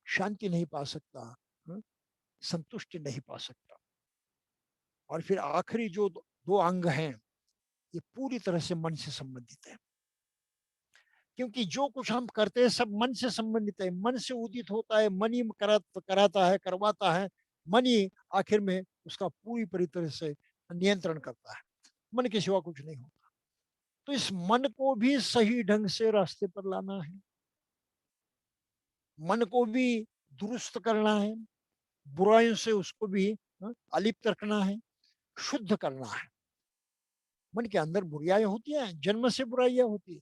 शांति नहीं पा सकता, हाँ? संतुष्टि नहीं पा सकता। और फिर आखिरी जो 2 अंग हैं, ये पूरी तरह से मन से संबंधित है, क्योंकि जो कुछ हम करते हैं सब मन से संबंधित है, मन से उदित होता है, मन ही कराता है, करवाता है। मन ही आखिर में उसका पूरी तरह से नियंत्रण करता है। मन के सिवा कुछ नहीं होता। तो इस मन को भी सही ढंग से रास्ते पर लाना है, मन को भी दुरुस्त करना है, बुराइयों से उसको भी अलिप्त रखना है, शुद्ध करना है। मन के अंदर बुराइयां होती हैं, जन्म से बुराइयां होती है।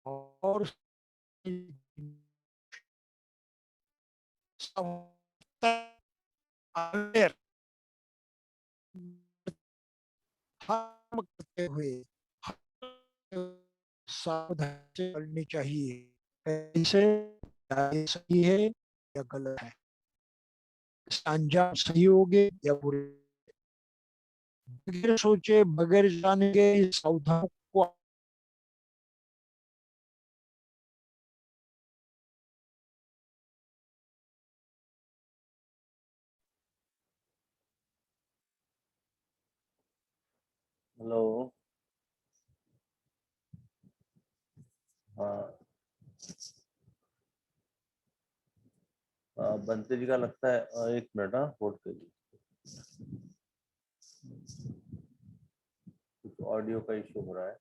और अवेयर हम करते हुए सावधानी से करनी चाहिए, कैसे ये सही है या गलत है, इसका अंजाम सही होगे या बुरे। बगैर सोचे बगैर जाने के सावधान को हेलो। हाँ, बंते जी का लगता है, एक मिनट, हाँ होल्ड करिए, कुछ ऑडियो का इश्यू हो रहा है।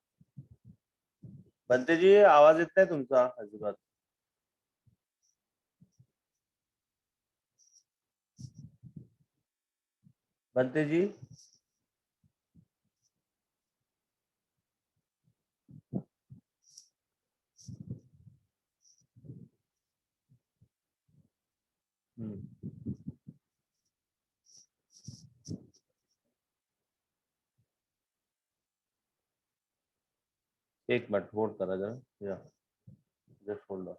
बंते जी आवाज येत नाही तुमचा अजिबात। बंते जी, एक मिनट होल्ड करा जरा, या जस्ट होल्ड ऑन।